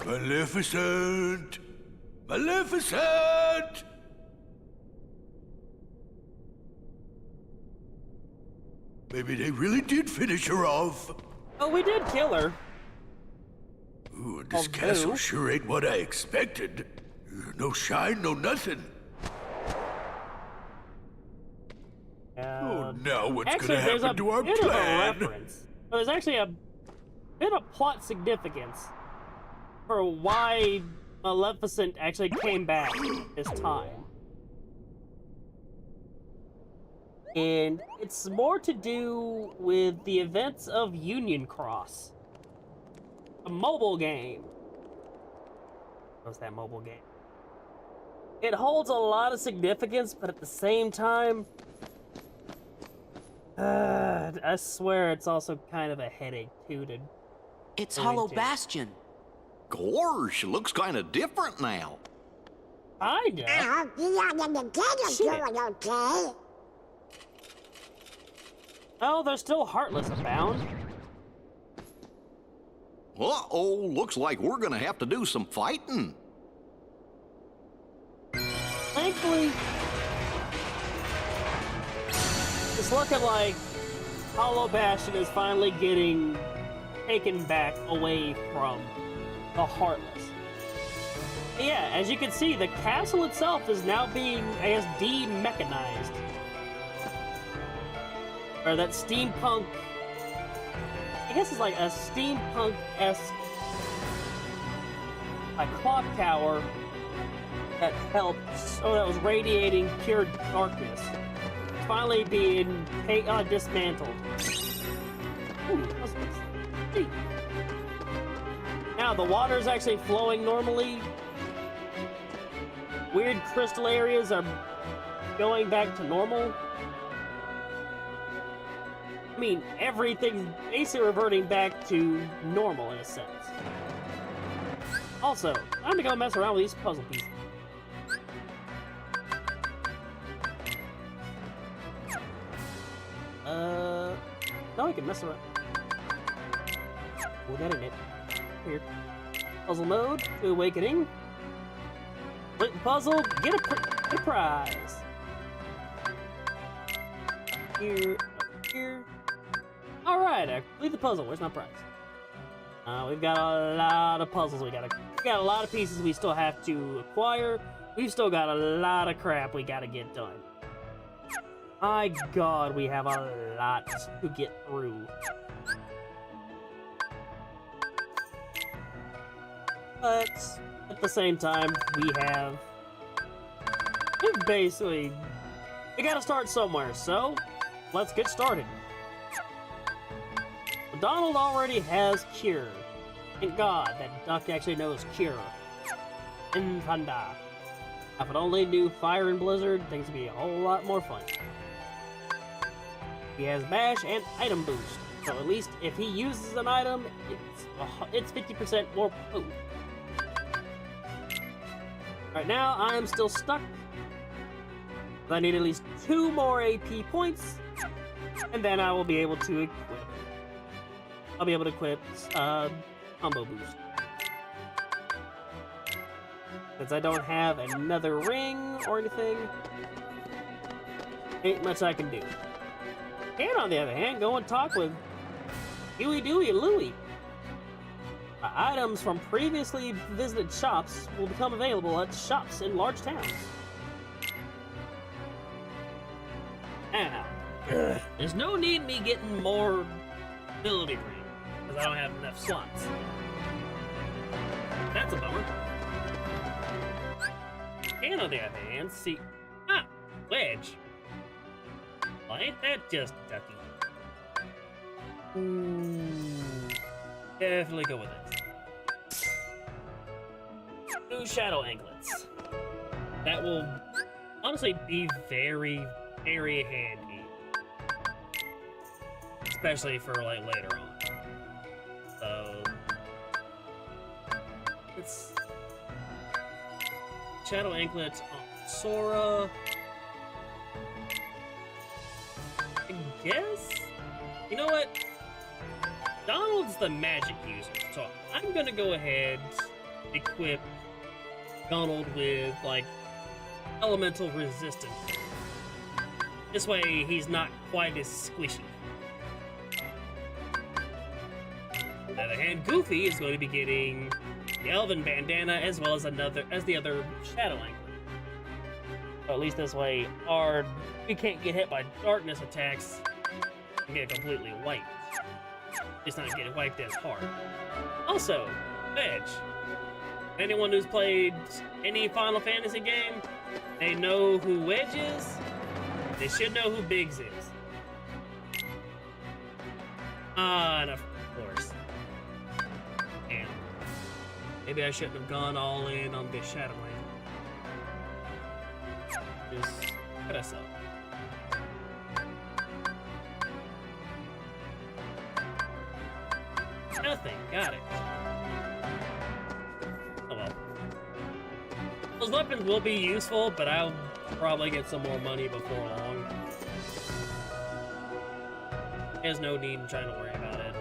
Maleficent! Maleficent! Maybe they really did finish her off. Oh, we did kill her. Ooh, this Oh, castle no. sure ain't what I expected. No shine, no nothing. Oh, now what's Actually, gonna there's happen a to our bit plan? of a reference. There's actually a bit of plot significance for why Maleficent actually came back this time. And it's more to do with the events of Union Cross, a mobile game. What's that mobile game? It holds a lot of significance, but at the same time, I swear it's also kind of a headache too to. It's go Hollow into. Bastion. Gorge, looks kind of different now. Kinda. Shit. Okay. Oh, there's still Heartless abound. Uh-oh, looks like we're gonna have to do some fighting. Thankfully, it's looking like Hollow Bastion is finally getting taken back away from the Heartless. Yeah, as you can see, the castle itself is now being, I guess, de-mechanized. Or that steampunk... I guess it's like a steampunk-esque clock tower that helped, that was radiating pure darkness. Finally being dismantled. Ooh, that's neat. Now the water is actually flowing normally. Weird crystal areas are going back to normal. I mean, everything's basically reverting back to normal in a sense. Also, time to go mess around with these puzzle pieces. No, I can mess around. Oh, that in it. Here. Puzzle mode, to awakening. Complete the puzzle, get a prize. Here, up here. Alright, I complete the puzzle. Where's my prize? We've got a lot of puzzles we got a lot of pieces we still have to acquire. We've still got a lot of crap we gotta get done. My god, we have a lot to get through. But at the same time, we gotta start somewhere, so let's get started. Donald already has Cure. Thank God that Duck actually knows Cure. And Thunder. If it only knew Fire and Blizzard, things would be a whole lot more fun. He has Bash and Item Boost, so at least if he uses an item, it's 50% more potent. Right now, I am still stuck. I need at least 2 more AP points, and then I will be able to equip. I'll be able to equip Combo Boost. Since I don't have another ring or anything, ain't much I can do. And on the other hand, go and talk with Huey, Dewey, and Louie. Items from previously visited shops will become available at shops in large towns. Now, there's no need in me getting more ability ring, because I don't have enough slots. That's a bummer. And on the other hand, see... Ah! Wedge. Well, ain't that just a ducky? Ooh. Definitely go with it. 2 shadow anklets. That will honestly be very, very handy. Especially for, like, later on. So... Let's... Shadow anklet on Sora. I guess? You know what? Donald's the magic user, so I'm gonna go ahead and equip Donald with, like, elemental resistance. This way, he's not quite as squishy. On the other hand, Goofy is going to be getting the Elven Bandana as well as the other Shadow Anklet. So at least this way, we can't get hit by darkness attacks and get completely wiped. Just not get wiped as hard. Also, Wedge. Anyone who's played any Final Fantasy game, they know who Wedge is. They should know who Biggs is. And of course. Damn. Maybe I shouldn't have gone all in on this Shadow Lane. Just cut us up. Nothing. Got it. Oh well. Those weapons will be useful, but I'll probably get some more money before long. There's no need in trying to worry about it.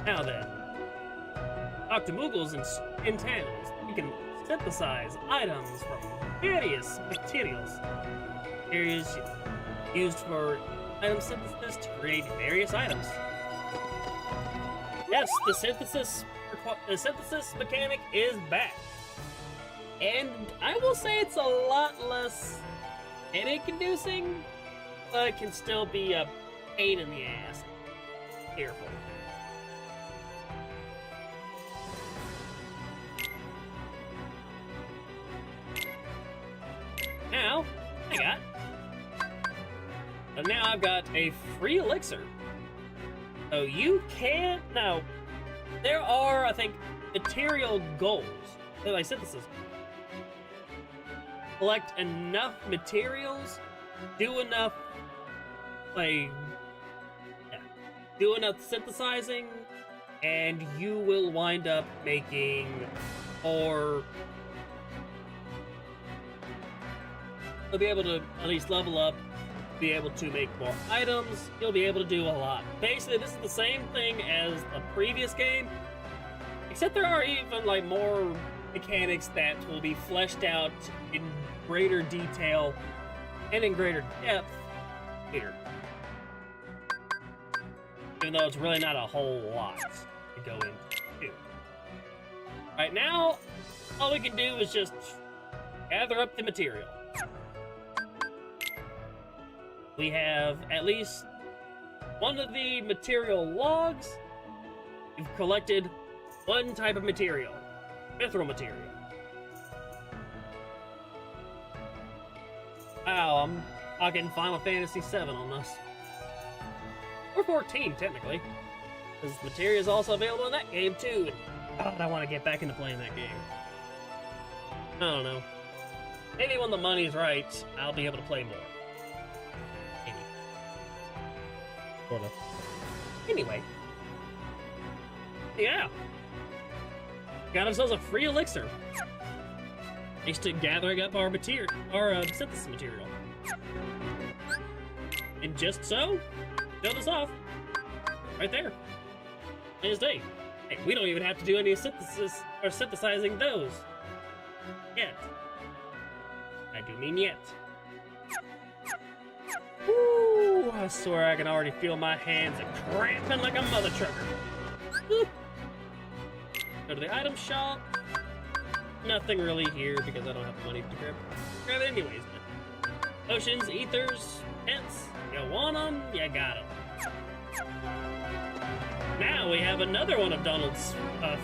Now then. Octomoogles and Tannels. You can synthesize items from various materials. Areas used for item synthesis to create various items. Yes, the synthesis mechanic is back. And I will say it's a lot less headache-inducing, but it can still be a pain in the ass. Careful. Now, now I've got a free elixir. So you can't... Now, there are, I think, material goals. They're like synthesis. Collect enough materials, do enough, like... Yeah, do enough synthesizing, and you will wind up making, or... You'll be able to at least level up, be able to make more items, you'll be able to do a lot. Basically, this is the same thing as the previous game, except there are even like more mechanics that will be fleshed out in greater detail and in greater depth here. Even though it's really not a whole lot to go into. Right now, all we can do is just gather up the material. We have at least one of the material logs. We've collected one type of material, mithril material. Wow, I'm talking Final Fantasy VII on this. Or 14, technically. Because materia is also available in that game, too. And God, I want to get back into playing that game. I don't know. Maybe when the money's right, I'll be able to play more. Sorta. Anyway. Yeah. Got ourselves a free elixir. Thanks to gathering up our material, our synthesis material. And just so, show this off. Right there. Plain as day. Hey, we don't even have to do any synthesis or synthesizing those. Yet. I do mean yet. Woo! I swear I can already feel my hands cramping like a mother trucker. Woo. Go to the item shop. Nothing really here because I don't have the money to grab it anyways. Oceans, ethers, pets. You want them, you got them. Now we have another one of Donald's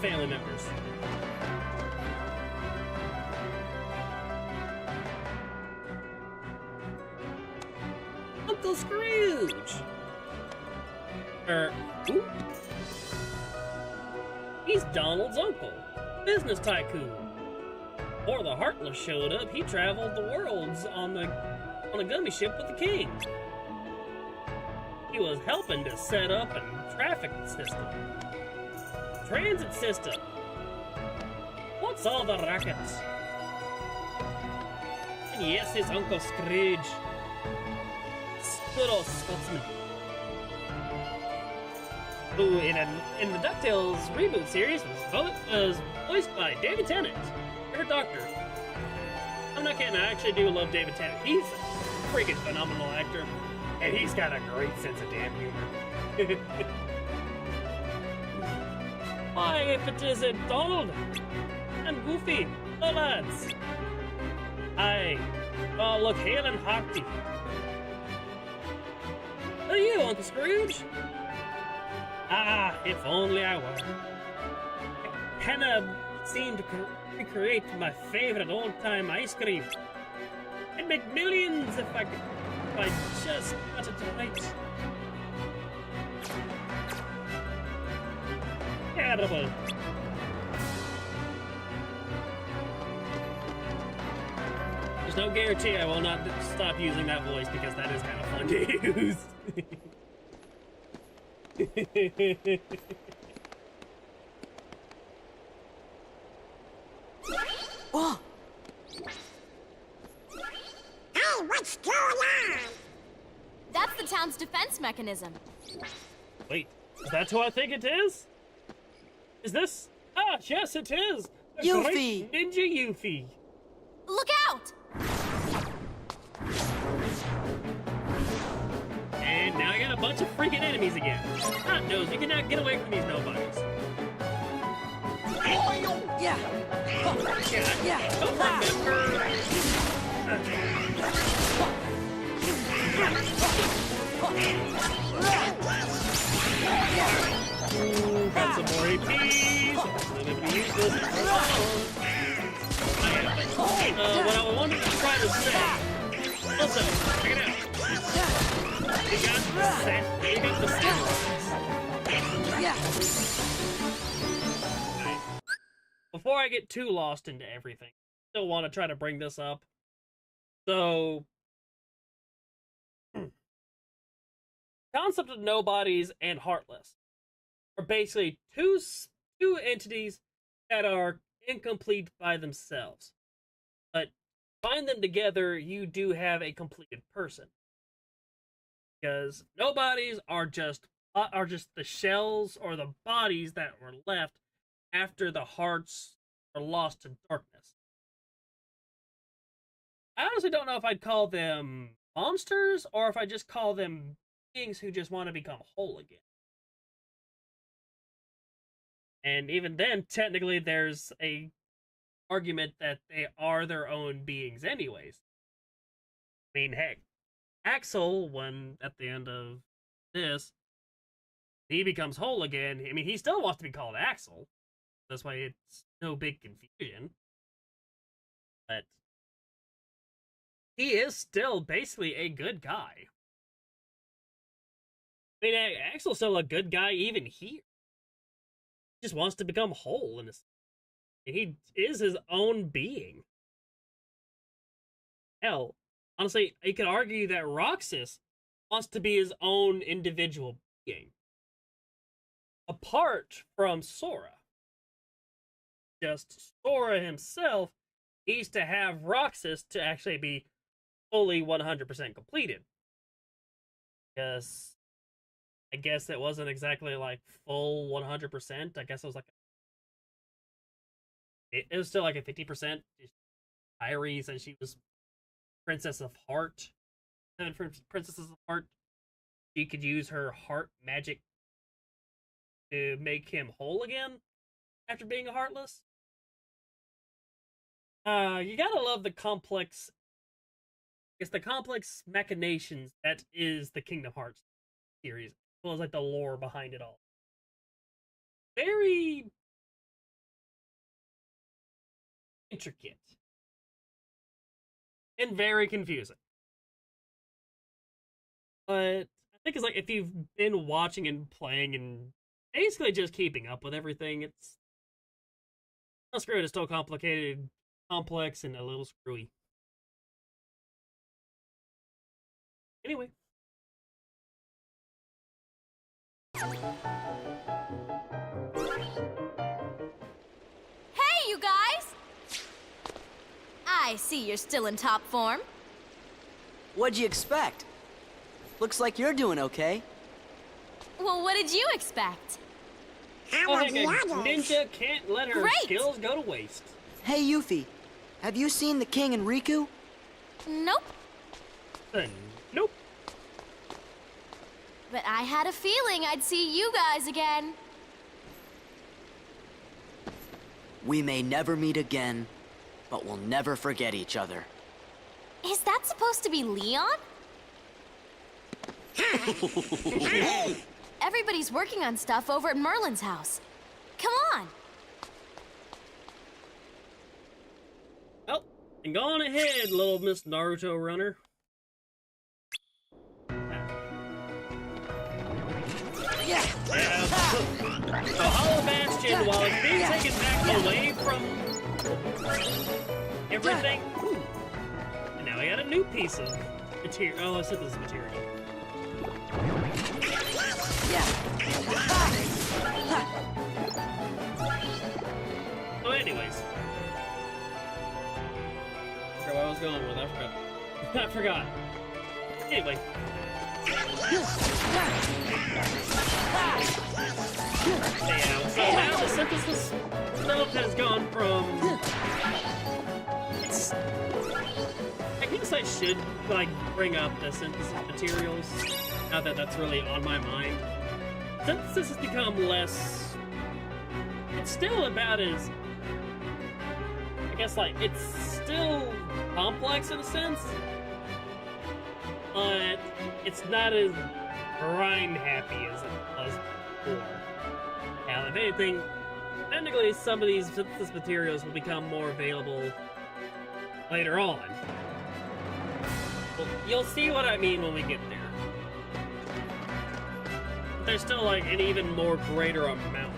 family members. Uncle Scrooge! Ooh. He's Donald's uncle, business tycoon. Before the Heartless showed up, he traveled the worlds on a gummy ship with the king. He was helping to set up a traffic system, transit system. What's all the racket? And yes, it's Uncle Scrooge, good old Scotsman, who in the DuckTales reboot series was voiced by David Tennant, her doctor. I'm not kidding, I actually do love David Tennant. He's a freaking phenomenal actor, and he's got a great sense of damn humor. Why, if it isn't Donald and Goofy, the lads. Aye, all look hale and hearty. Are you, Uncle Scrooge? Ah, if only I were. I kinda seem to recreate my favorite old-time ice cream. I'd make millions if I just got it right. Terrible. There's no guarantee I will not stop using that voice because that is kind of fun to use. Whoa! Hey, what's going on? That's the town's defense mechanism. Wait, is that who I think it is? Is this? Ah, yes, it is. The Yuffie! great Ninja Yuffie. Look out! And now I got a bunch of freaking enemies again. God knows, we cannot get away from these nobodies. Yeah! Yeah! Don't remember. Ooh, got some more APs. I'm gonna use this. What I wanted to try to say. Also, check it out. We got the set, maybe the steroids. Yeah! Before I get too lost into everything, I still want to try to bring this up. So, concept of nobodies and heartless are basically two entities that are incomplete by themselves. But find them together, you do have a completed person. Because nobodies are just the shells or the bodies that were left after the hearts are lost to darkness. I honestly don't know if I'd call them monsters or if I just call them beings who just want to become whole again. And even then, technically, there's a argument that they are their own beings anyways. I mean, heck, Axel, when at the end of this, he becomes whole again. I mean, he still wants to be called Axel. That's why it's no big confusion. But he is still basically a good guy. I mean, Axel's still a good guy even here. He just wants to become whole, and he is his own being. Hell, honestly, you could argue that Roxas wants to be his own individual being. Apart from Sora. Just Sora himself needs to have Roxas to actually be fully 100% completed. Because I guess it wasn't exactly like full 100%. I guess it was like it was still like a 50%. Irie said she was Princess of Heart. And for Princesses of Heart, she could use her heart magic to make him whole again after being a Heartless. You gotta love the complex it's the complex machinations that is the Kingdom Hearts series, as well as like the lore behind it all. Very intricate and very confusing. But I think it's like if you've been watching and playing and basically just keeping up with everything, it's not screwed. It's still complicated, complex, and a little screwy. Anyway. Hey, you guys! I see you're still in top form. What'd you expect? Looks like you're doing okay. Well, what did you expect? Oh, heck, a ninja can't let her Great! skills go to waste. Hey, Yuffie, have you seen the king and Riku? Nope. Nope. But I had a feeling I'd see you guys again. We may never meet again, but we'll never forget each other. Is that supposed to be Leon? Everybody's working on stuff over at Merlin's house. Come on. Well, and go on ahead, little Miss Naruto runner. Yeah. So Hollow Bastion, while it's being taken back away from everything, and now we got a new piece of material. Oh, I said this is material. So anyways. I forgot where I was going with it. I forgot. Anyway. Yeah, so now the synthesis stuff has gone from... It's... I guess I should, like, bring up the synthesis materials, now that that's really on my mind. Synthesis has become less... It's still about as... I guess, like, it's still complex in a sense, but it's not as grind-happy as it was before. Now, if anything, technically some of these synthesis materials will become more available later on. Well, you'll see what I mean when we get there. But there's still, like, an even more greater amount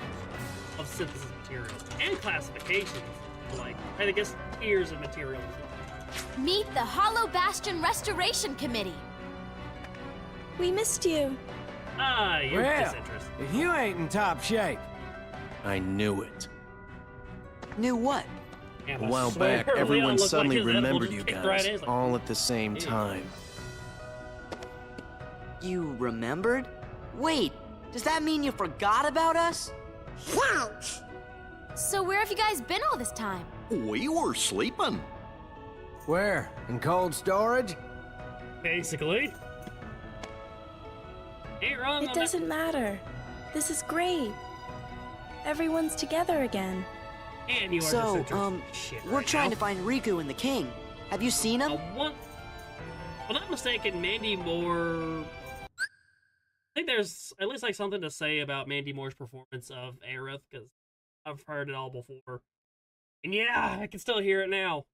of synthesis materials and classifications, like, I guess, tiers of materials. Meet the Hollow Bastion Restoration Committee. We missed you. Ah, you're Well, disinterested. if you ain't in top shape. I knew it. Knew what? And A I while swear, back, everyone Leon looked suddenly like his edible remembered just you kicked guys, right in. It's like, all at the same ew. time. You remembered? Wait, does that mean you forgot about us? So where have you guys been all this time? We were sleeping. Where? In cold storage? Basically. Ain't wrong It on doesn't matter. This is great. Everyone's together again. that. And you are So, disinterested. Shit we're right trying now. to find Riku and the king. Have you seen him? If I'm not mistaken, Mandy Moore... I think there's at least like something to say about Mandy Moore's performance of Aerith, because I've heard it all before. And yeah, I can still hear it now.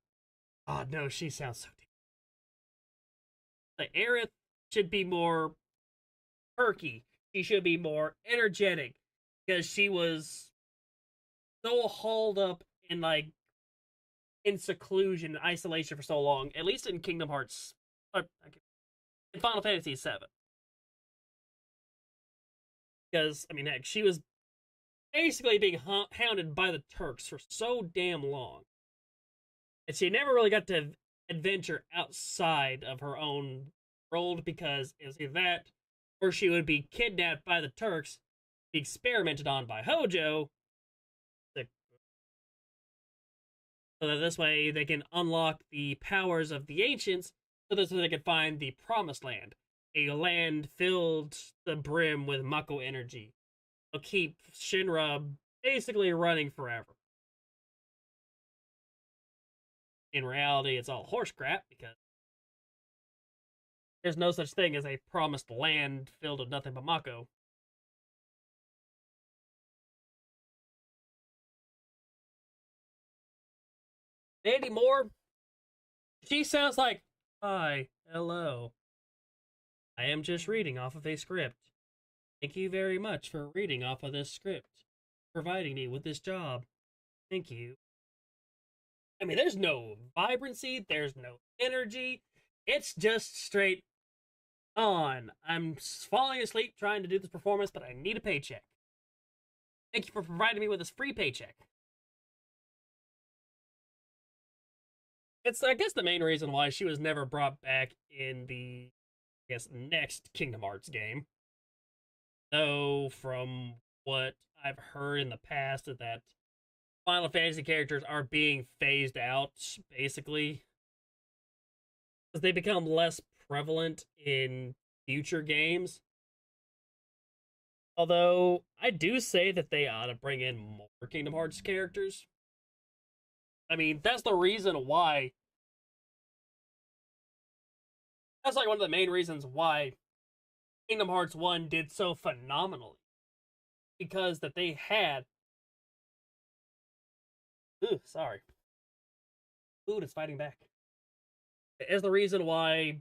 Oh no, she sounds so deep. Like Aerith should be more perky. She should be more energetic, because she was so hauled up in like in seclusion and isolation for so long. At least in Kingdom Hearts, in Final Fantasy VII. Because, I mean, heck, she was basically being hounded by the Turks for so damn long. And she never really got to adventure outside of her own world, because it was either that, or she would be kidnapped by the Turks, be experimented on by Hojo, so that this way they can unlock the powers of the ancients, so that they can find the Promised Land. A land filled to the brim with Mako energy. It'll keep Shinra basically running forever. In reality, it's all horse crap, because there's no such thing as a promised land filled with nothing but Mako. Mandy Moore, she sounds like, hi, hello. I am just reading off of a script. Thank you very much for reading off of this script, providing me with this job. Thank you. I mean, there's no vibrancy, there's no energy. It's just straight on. I'm falling asleep trying to do this performance, but I need a paycheck. Thank you for providing me with this free paycheck. It's, I guess, the main reason why she was never brought back in the, I guess, next Kingdom Hearts game. Though, from what I've heard in the past, that Final Fantasy characters are being phased out, basically, as they become less prevalent in future games. Although, I do say that they ought to bring in more Kingdom Hearts characters. I mean, that's the reason why. That's like one of the main reasons why Kingdom Hearts 1 did so phenomenally. Because that they had... Ooh, sorry. Food is fighting back. Is the reason why...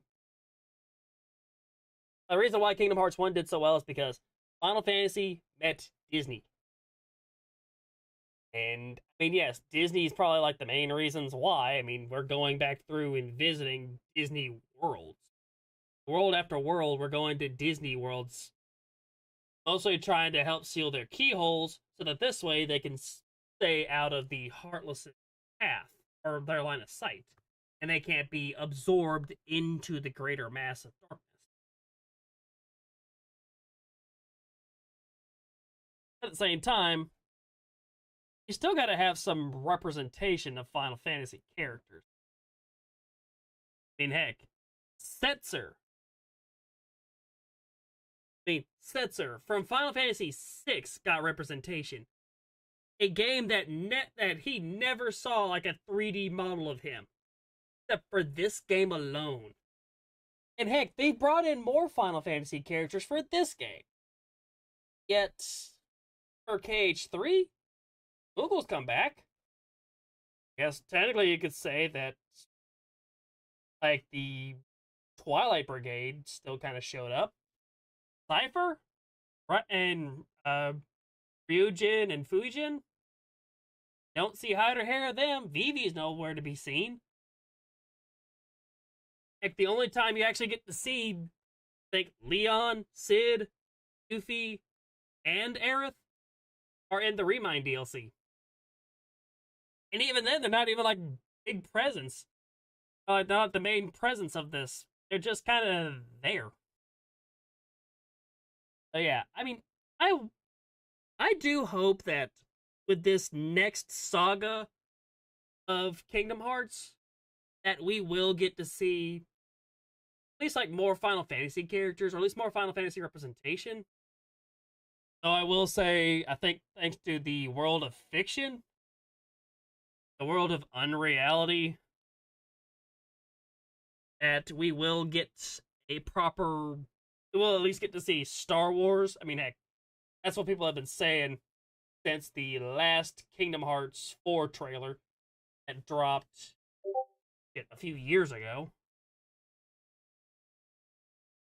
The reason why Kingdom Hearts 1 did so well is because Final Fantasy met Disney. And, I mean, yes, Disney is probably like the main reasons why. I mean, we're going back through and visiting Disney worlds. World after world, we're going to Disney worlds. Mostly trying to help seal their keyholes so that this way they can stay out of the Heartless path, or their line of sight. And they can't be absorbed into the greater mass of darkness. At the same time, you still gotta have some representation of Final Fantasy characters. I mean, heck, Setzer. Setzer from Final Fantasy VI got representation. A game that that he never saw like a 3D model of him. Except for this game alone. And heck, they brought in more Final Fantasy characters for this game. Yet, for KH3, Google's come back. Yes, technically you could say that, like, the Twilight Brigade still kind of showed up. Cypher, and Ryujin and Fujin. Don't see hide or hair of them. Vivi's nowhere to be seen. Like, the only time you actually get to see, like, Leon, Sid, Goofy, and Aerith are in the Remind DLC. And even then, they're not even, like, big presence. Not the main presence of this. They're just kind of there. So yeah, I mean, I do hope that with this next saga of Kingdom Hearts, that we will get to see at least like more Final Fantasy characters, or at least more Final Fantasy representation. So I will say, I think thanks to the world of fiction, the world of unreality, that we will get a proper... We'll at least get to see Star Wars. I mean, heck, that's what people have been saying since the last Kingdom Hearts 4 trailer that dropped a few years ago.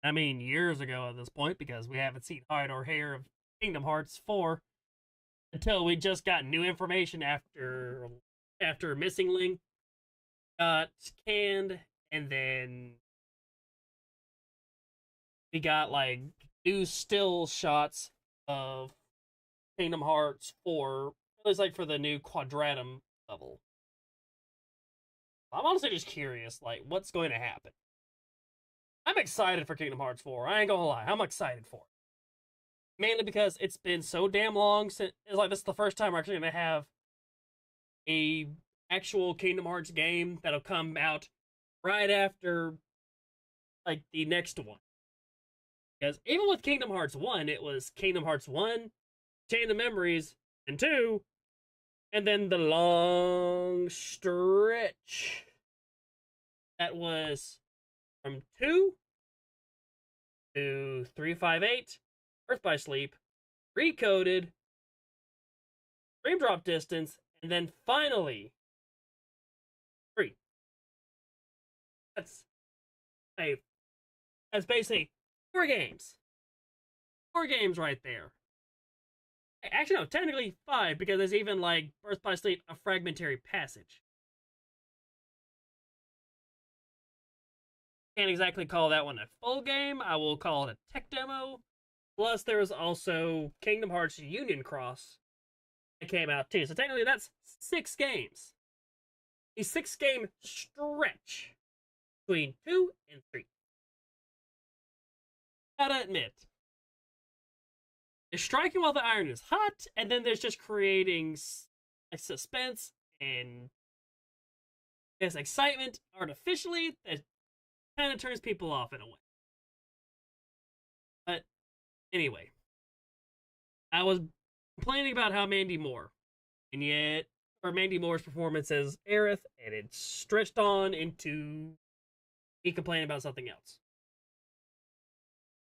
I mean, years ago at this point, because we haven't seen hide or hair of Kingdom Hearts 4 until we just got new information after Missing Link got canned, and then we got, like, new still shots of Kingdom Hearts 4. It was, like, for the new Quadratum level. I'm honestly just curious, like, what's going to happen. I'm excited for Kingdom Hearts 4. I ain't gonna lie. I'm excited for it. Mainly because it's been so damn long since... It's like, this is the first time we're actually going to have a actual Kingdom Hearts game that'll come out right after, like, the next one. Because even with Kingdom Hearts 1, it was Kingdom Hearts 1, Chain of Memories, and 2, and then the long stretch that was from 2 to 358, Birth by Sleep, Recoded, Frame Drop Distance, and then finally 3. That's basically 4 games. 4 games right there. Actually, no, technically 5, because there's even, like, Birth by Sleep, a fragmentary passage. Can't exactly call that one a full game. I will call it a tech demo. Plus, there was also Kingdom Hearts Union Cross that came out, too. So technically, that's 6 games. A 6-game stretch between 2 and 3. Gotta admit, there's striking while the iron is hot, and then there's just creating suspense and excitement artificially that kind of turns people off in a way. But anyway, I was complaining about how Mandy Moore's performance as Aerith, and it stretched on into me complaining about something else.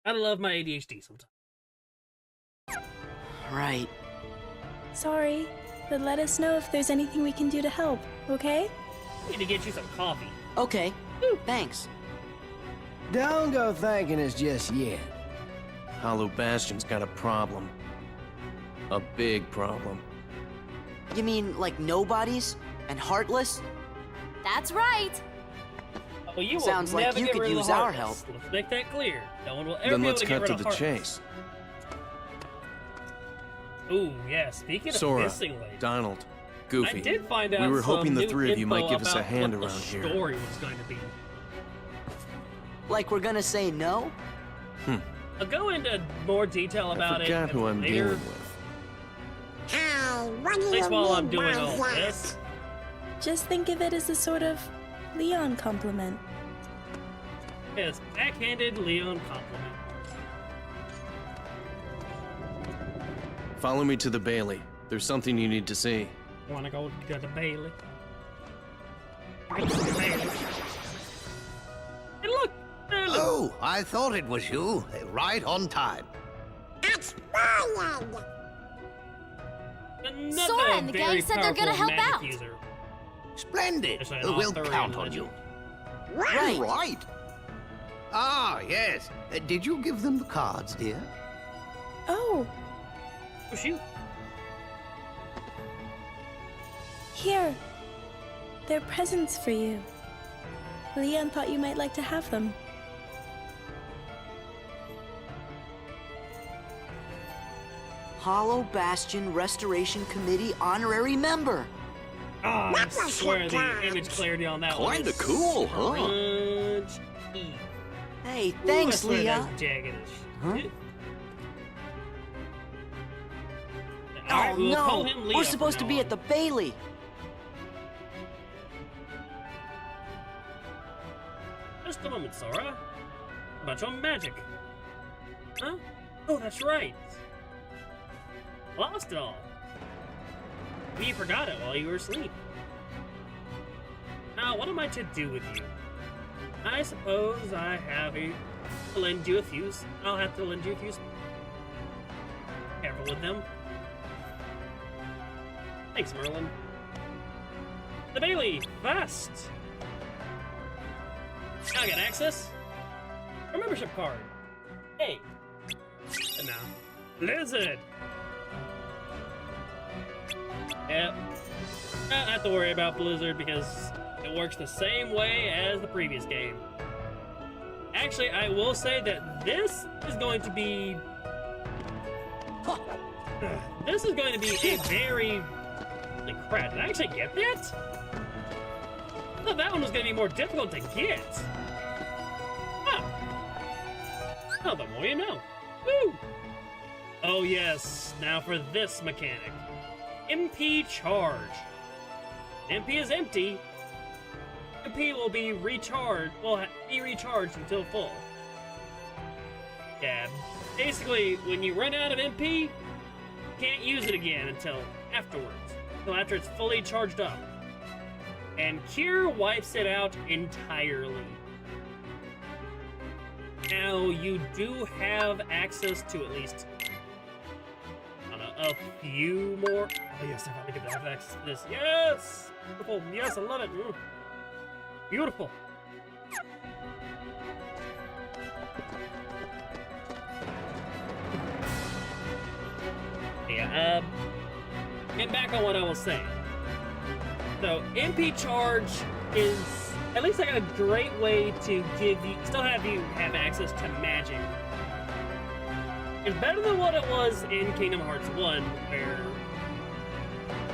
I love my ADHD sometimes. Right. Sorry, but let us know if there's anything we can do to help, okay? I need to get you some coffee. Okay, thanks. Don't go thanking us just yet. Hollow Bastion's got a problem. A big problem. You mean like nobodies and heartless? That's right. Oh, you Sounds will like never you get could rid of use the our Heartless. help. Let's make that clear. No one will ever Then be able let's to get cut rid to of the Heartless. chase. Ooh, yeah. Speaking of Sora, missing lady, Donald, Goofy. I did find out we were some hoping the new 3 of you might info give us a about hand what around the here. story was going to be. Like we're gonna say no? I'll go into more detail about I it forgot who I'm later. dealing with. What do At least you while I'm mean doing by all that? this. Just think of it as a sort of Leon compliment. Yes, backhanded Leon compliment. Follow me to the Bailey. There's something you need to see. Wanna go to the Bailey? Hey, look! There, look. Oh, I thought it was you. Right on time. It's Brian! Another Sora and the very gang said they're gonna powerful help magic out. user. Splendid. Yes, I We'll author count and on you. Right. Right. Ah, yes. Did you give them the cards, dear? Oh, Oh, shoot. here. They're presents for you. Leon thought you might like to have them. Hollow Bastion Restoration Committee honorary member. Oh, I swear the image clarity on that one Kinda is cool, huh? crunchy. Hey, Ooh, thanks, I swear Leah. that's jaggedish. Huh? Alright, Oh we'll call no, him Leah we're from supposed to now be on. at the Bailey. Just a moment, Sora. About your magic. Huh? Oh, that's right. Lost it all. We forgot it while you were asleep. Now, what am I to do with you? I suppose I'll have to lend you a few. Careful with them. Thanks, Merlin. The Bailey, fast! I got access. A membership card. Hey. And now, Blizzard. Yep. Don't have to worry about Blizzard because it works the same way as the previous game. Actually, I will say that this is going to be... This is going to be a very... Holy crap, did I actually get that? I thought that one was going to be more difficult to get. Huh. Oh, the more you know. Woo! Oh yes, now for this mechanic. MP charge. MP is empty. MP will be recharged. Until full. Yeah, basically, when you run out of MP, you can't use it again until afterwards. Until after it's fully charged up. And Cure wipes it out entirely. Now, you do have access to at least, I don't know, a few more. Oh, yes, I finally get to have access to this. Yes! Beautiful. Yes, I love it. Mm. Beautiful. Yeah, getting back on what I was saying. So, MP Charge is, at least like a great way to give you, still have you have access to magic. It's better than what it was in Kingdom Hearts 1, where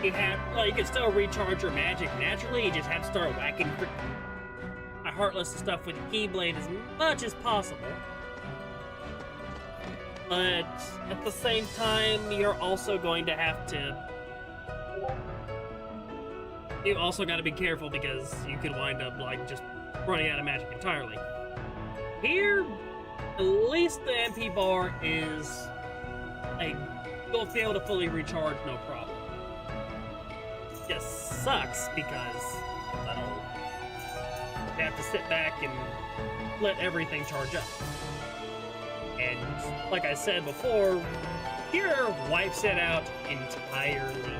you had, well, you could still recharge your magic naturally, you just have to start whacking my Heartless stuff with the Keyblade as much as possible. But at the same time, you're also going to have to... You also got to be careful because you could wind up, like, just running out of magic entirely. Here, at least the MP bar is... like, you'll be able to fully recharge, no problem. It just sucks because, well, you have to sit back and let everything charge up. And like I said before, here wipes it out entirely.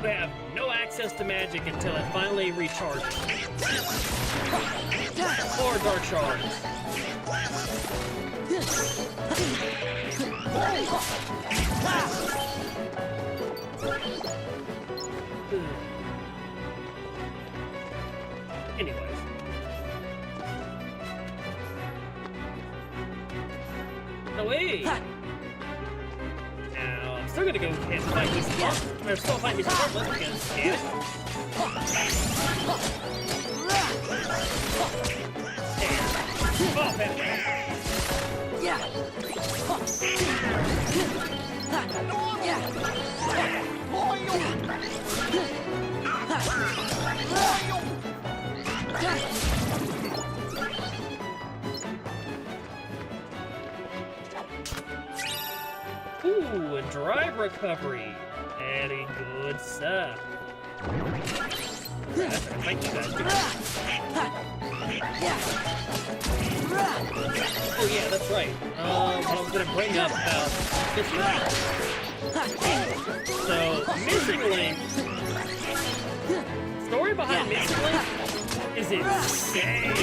You have no access to magic until it finally recharges. Or Dark Shards. Anyways. No way! Now, I'm still gonna go and fight these monsters. Or still fight these Heartless because, yeah. Oh, ooh, a drive recovery. Very good stuff. Thank you guys. Oh yeah, that's right. What I was gonna bring up about Missing Link. So, Missing Link, story behind Missing Link is insane.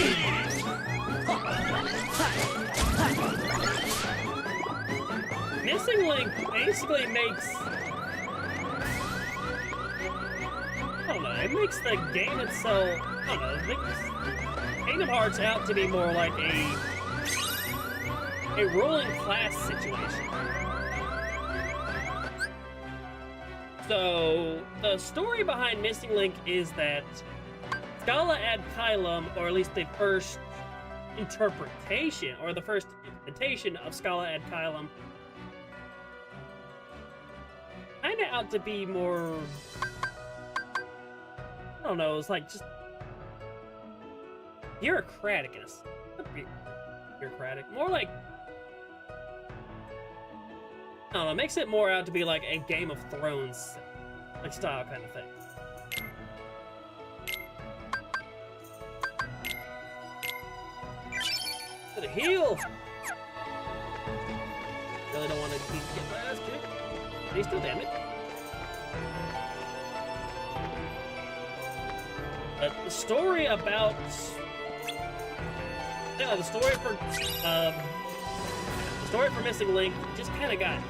Missing Link basically makes, I don't know, it makes the game itself, I don't know, it makes Kingdom Hearts out to be more like a ruling class situation. So, the story behind Missing Link is that Scala ad Kylum, or at least the first interpretation, or the first implementation of Scala ad Kylum, kinda out to be more, I don't know, it's like just bureaucratic in a sense. Bureaucratic, more like, I don't know, it makes it more out to be like a Game of Thrones like style kind of thing. To the heal! Really don't want to get my ass kicked. But he's still damaged. But the story about... Yeah, the story for Missing Link just kind of got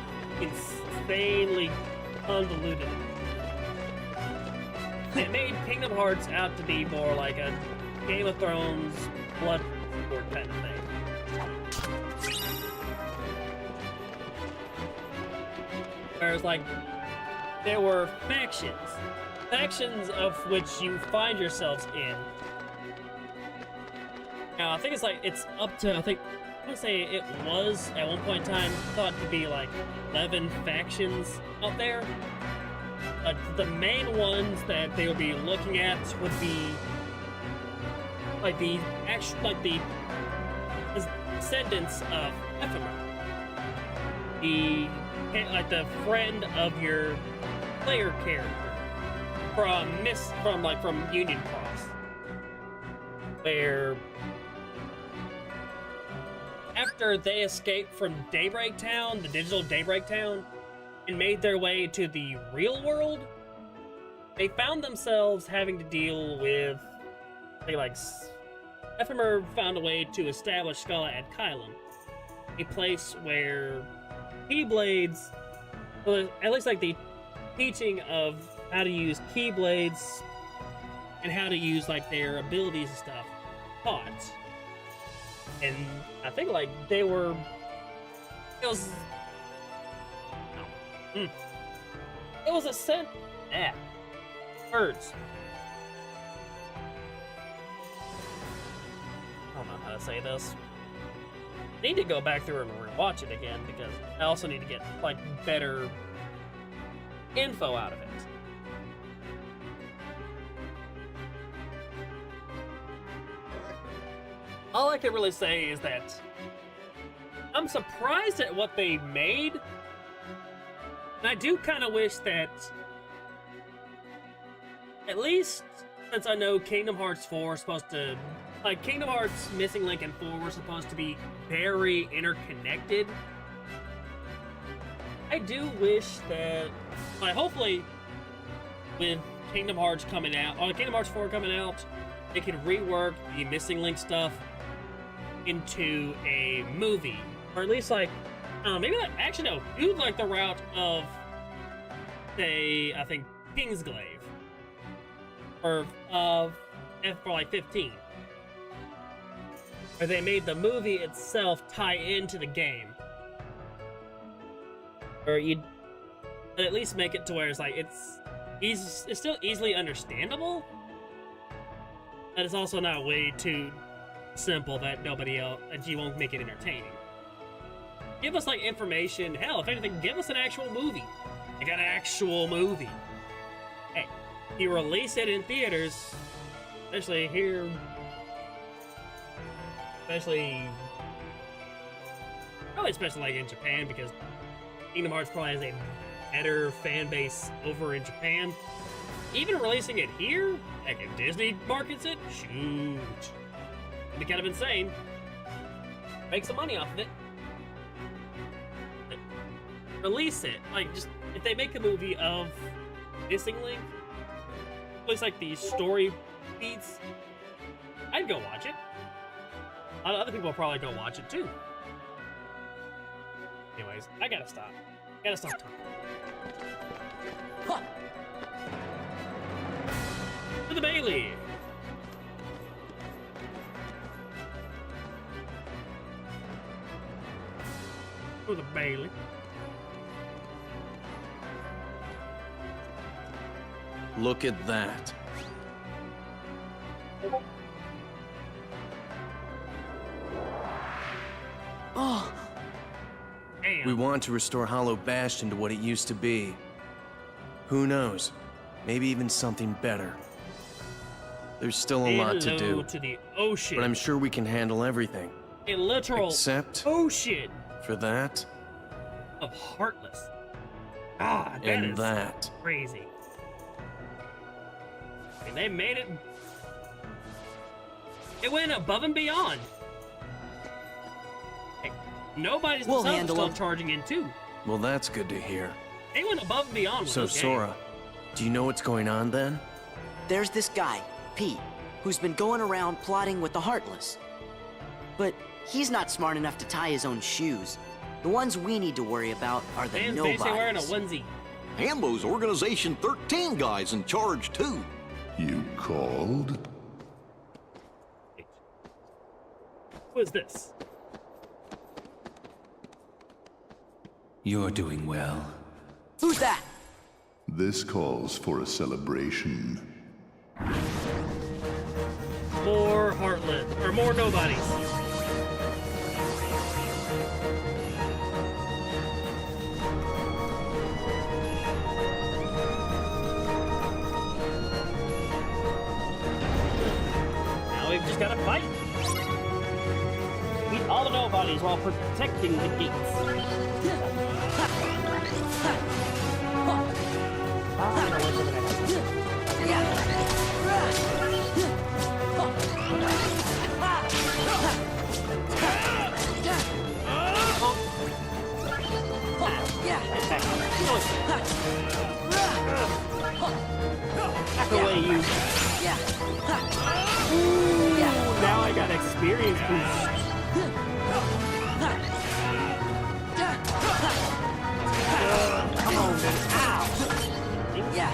insanely convoluted. It made Kingdom Hearts out to be more like a Game of Thrones blood sport kind of thing. Whereas, like, there were factions of which you find yourselves in. Now, I think it's up to, I want to say it was, at one point in time, thought to be like 11 factions out there. But the main ones that they would be looking at would be like the descendants of Ephemer. The friend of your player character from Union Cross, where after they escaped from Daybreak Town, the digital Daybreak Town, and made their way to the real world, they found themselves having to deal with, Ephemer found a way to establish Scala at Kylum, a place where Keyblades, well, at least like the teaching of how to use Keyblades and how to use like their abilities and stuff taught. And I think like it was a sense, words. I don't know how to say this. I need to go back through and rewatch it again because I also need to get like better info out of it. All I can really say is that I'm surprised at what they made, and I do kind of wish that, at least since I know Kingdom Hearts 4 is supposed to, like, Kingdom Hearts Missing Link and 4 were supposed to be very interconnected. I do wish that, like, hopefully, with Kingdom Hearts coming out, or Kingdom Hearts 4 coming out, they could rework the Missing Link stuff into a movie, or at least like, maybe like, actually no, do like the route of, say, I think Kingsglaive, or for like 15, where they made the movie itself tie into the game, or you'd at least make it to where it's like it's still easily understandable, but it's also not way too simple that you won't make it entertaining. Give us like information, hell, if anything, give us an actual movie. Like an actual movie. Hey, you release it in theaters, especially here, especially like in Japan, because Kingdom Hearts probably has a better fan base over in Japan. Even releasing it here, like if Disney markets it, shoot. It'd be kind of insane. Make some money off of it. Release it. Like, just, if they make a movie of Missing Link, at least like the story beats, I'd go watch it. A lot of other people will probably go watch it too. Anyways, I gotta stop. Talking. Huh. To the Bailey. To the Bailey. Look at that. Oh. Damn. We want to restore Hollow Bastion to what it used to be. Who knows? Maybe even something better. There's still a lot to do. To the ocean. But I'm sure we can handle everything. A literal Except ocean for that of Heartless. Ah, that and is that. crazy. And they made it. It went above and beyond. Hey, nobody's still charging in too. Well, that's good to hear. They went above and beyond with So, this game. Sora, do you know what's going on then? There's this guy, Pete, who's been going around plotting with the Heartless. But he's not smart enough to tie his own shoes. The ones we need to worry about are the Man's nobodies. basically wearing a onesie. Hambo's Organization 13 guy's in charge, too. You called? Who is this? You're doing well. Who's that? This calls for a celebration. More Heartless, or more nobodies. Now we've just got to fight. Beat all the nobodies while protecting the gates. experience boost. Come on, man. Ow! Yeah.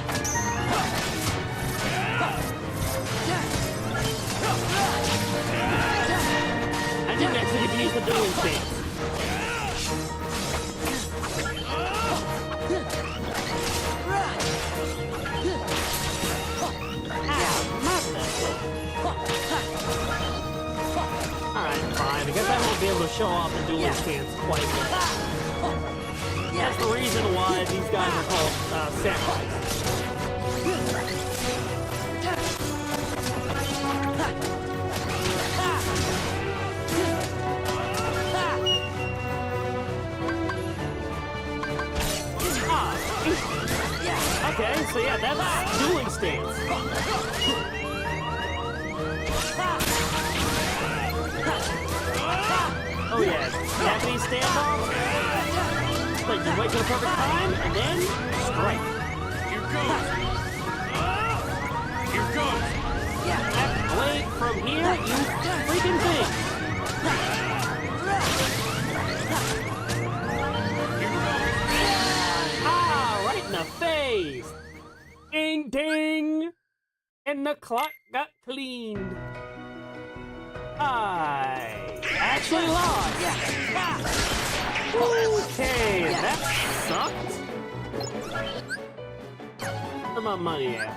I think that's what you can use the dueling stance. Alright, fine. I guess I won't be able to show off the dueling stance quite yet. That's the reason why these guys are called samurais. Okay, so yeah, that's dueling stance. Oh yeah, Japanese standoff. Like you wait for the perfect time and then strike. Here goes. Here goes. Yeah, blade from here, you freaking thing. Ah, right in the face. Ding ding. And the clock got cleaned. I actually lost. Okay, that sucked. Where's my money at?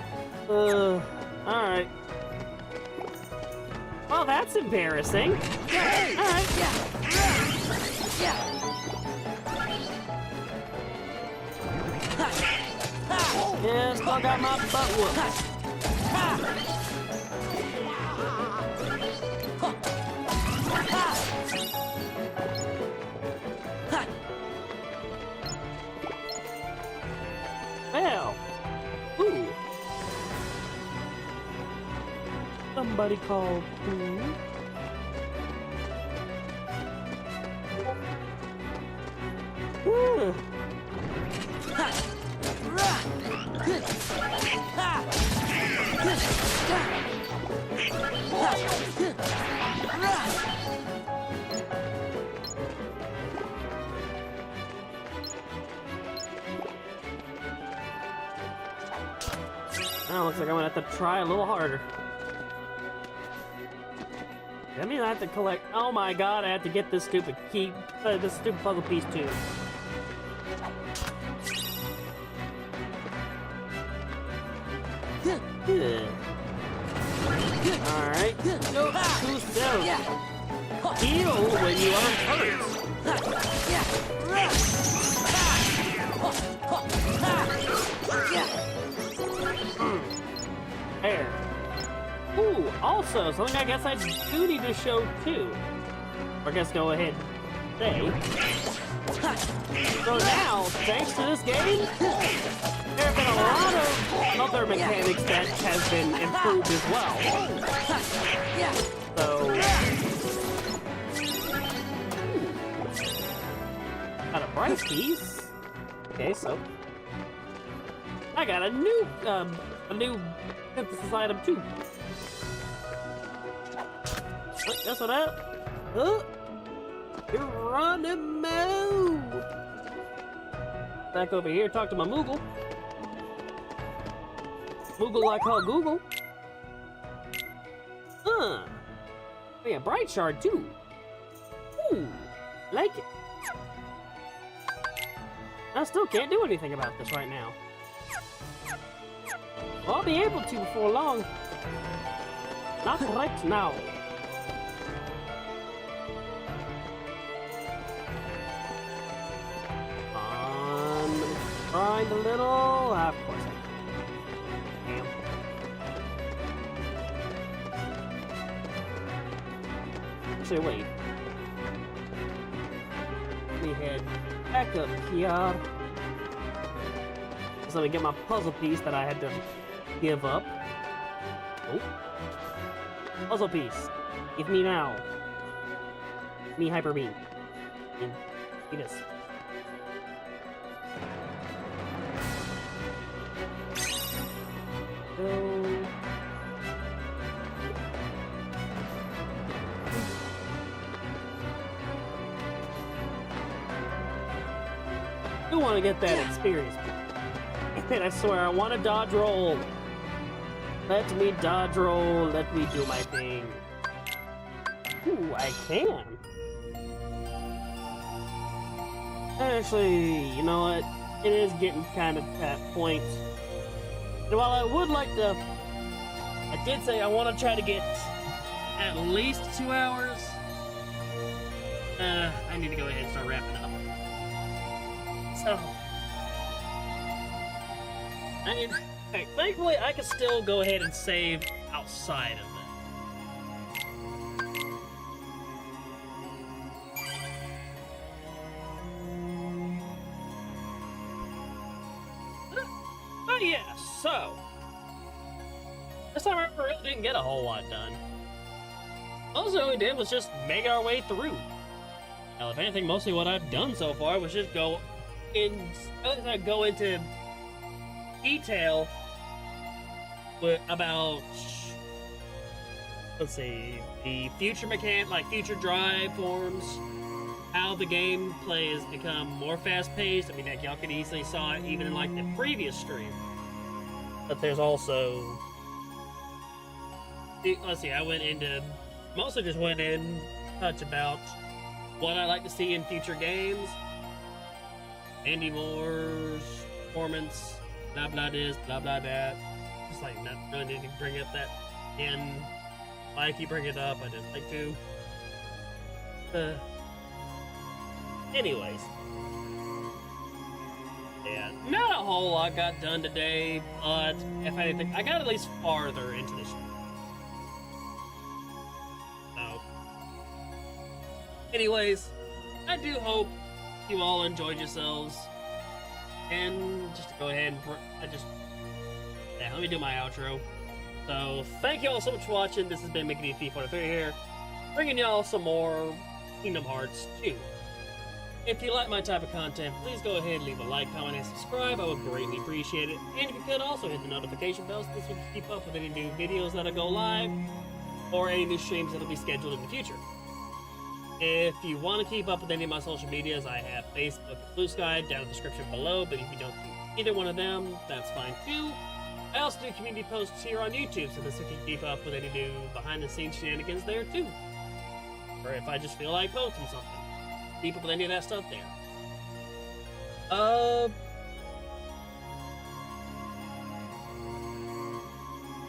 Alright. Well, that's embarrassing. Alright. Yeah, still got my butt whooped. Well, ooh. Somebody called who? Now looks like I'm gonna have to try a little harder. That means I have to collect. Oh my god, I have to get this stupid key, this stupid puzzle piece too. Alright. Go too soon. Heal when you aren't hurt. There. Ooh, also, something I guess I do need to show too. Or I guess go ahead and say. So now, thanks to this game, there have been a lot of other mechanics that has been improved as well. So, got a bright piece. Okay, so I got a new synthesis item too. Guess what that? You're running mode. Back over here, talk to my Moogle. Moogle I call Google. Oh yeah, bright shard too. Ooh, like it. I still can't do anything about this right now. Well, I'll be able to before long. Not right now. Grind a little. Of course I can. Actually, wait. Let me head back up here. Just let me get my puzzle piece that I had to give up. Oh. Puzzle piece. Give me now. Give me hyper beam. And do this. do want to get that experience. And I swear, I want to dodge roll. Let me dodge roll. Let me do my thing. Ooh, I can. Actually, you know what? It is getting kind of that point. And while I would like to... I did say I want to try to get at least 2 hours. I need to go ahead and start wrapping up. So... I mean, hey, thankfully, I can still go ahead and save outside of it. But yeah, so... This time I really didn't get a whole lot done. Also, all we did was just make our way through. Now, if anything, mostly what I've done so far was just go into detail about, let's see, the future future drive forms, how the gameplay has become more fast-paced. I mean, like, y'all could easily saw it even in like the previous stream. But there's also, let's see, I mostly just went in touch about what I like to see in future games, Andy Moore's performance, blah blah this, blah blah that. Just like not really need to bring up that again. Why I keep bringing it up, I just like to. Anyways. Yeah, not a whole lot got done today, but if anything, I got at least farther into this. So, anyways, I do hope you all enjoyed yourselves. And just to go ahead and let me do my outro. So, thank you all so much for watching. This has been Mickey D43 here, bringing y'all some more Kingdom Hearts 2. If you like my type of content, please go ahead and leave a like, comment, and subscribe. I would greatly appreciate it. And if you could, also hit the notification bell so you can keep up with any new videos that'll go live, or any new streams that'll be scheduled in the future. If you want to keep up with any of my social medias, I have Facebook and Blue Sky down in the description below, but if you don't do either one of them, that's fine too. I also do community posts here on YouTube, so this you can keep up with any new behind-the-scenes shenanigans there too. Or if I just feel like posting something, keep up with any of that stuff there. I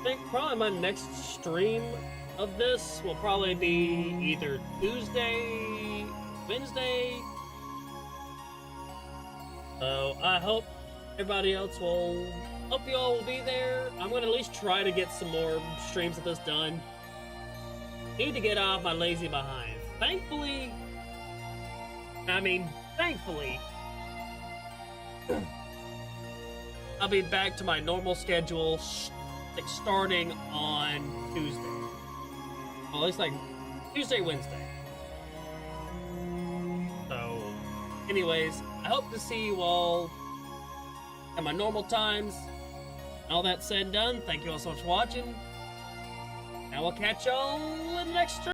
think probably my next stream of this will probably be either Tuesday, Wednesday. So I hope everybody else hope you all will be there. I'm gonna at least try to get some more streams of this done. Need to get off my lazy behind. Thankfully, I'll be back to my normal schedule, starting on Tuesday. Well, at least like Tuesday, Wednesday. So, anyways, I hope to see you all at my normal times. All that said and done, thank you all so much for watching. And we'll catch y'all in the next stream.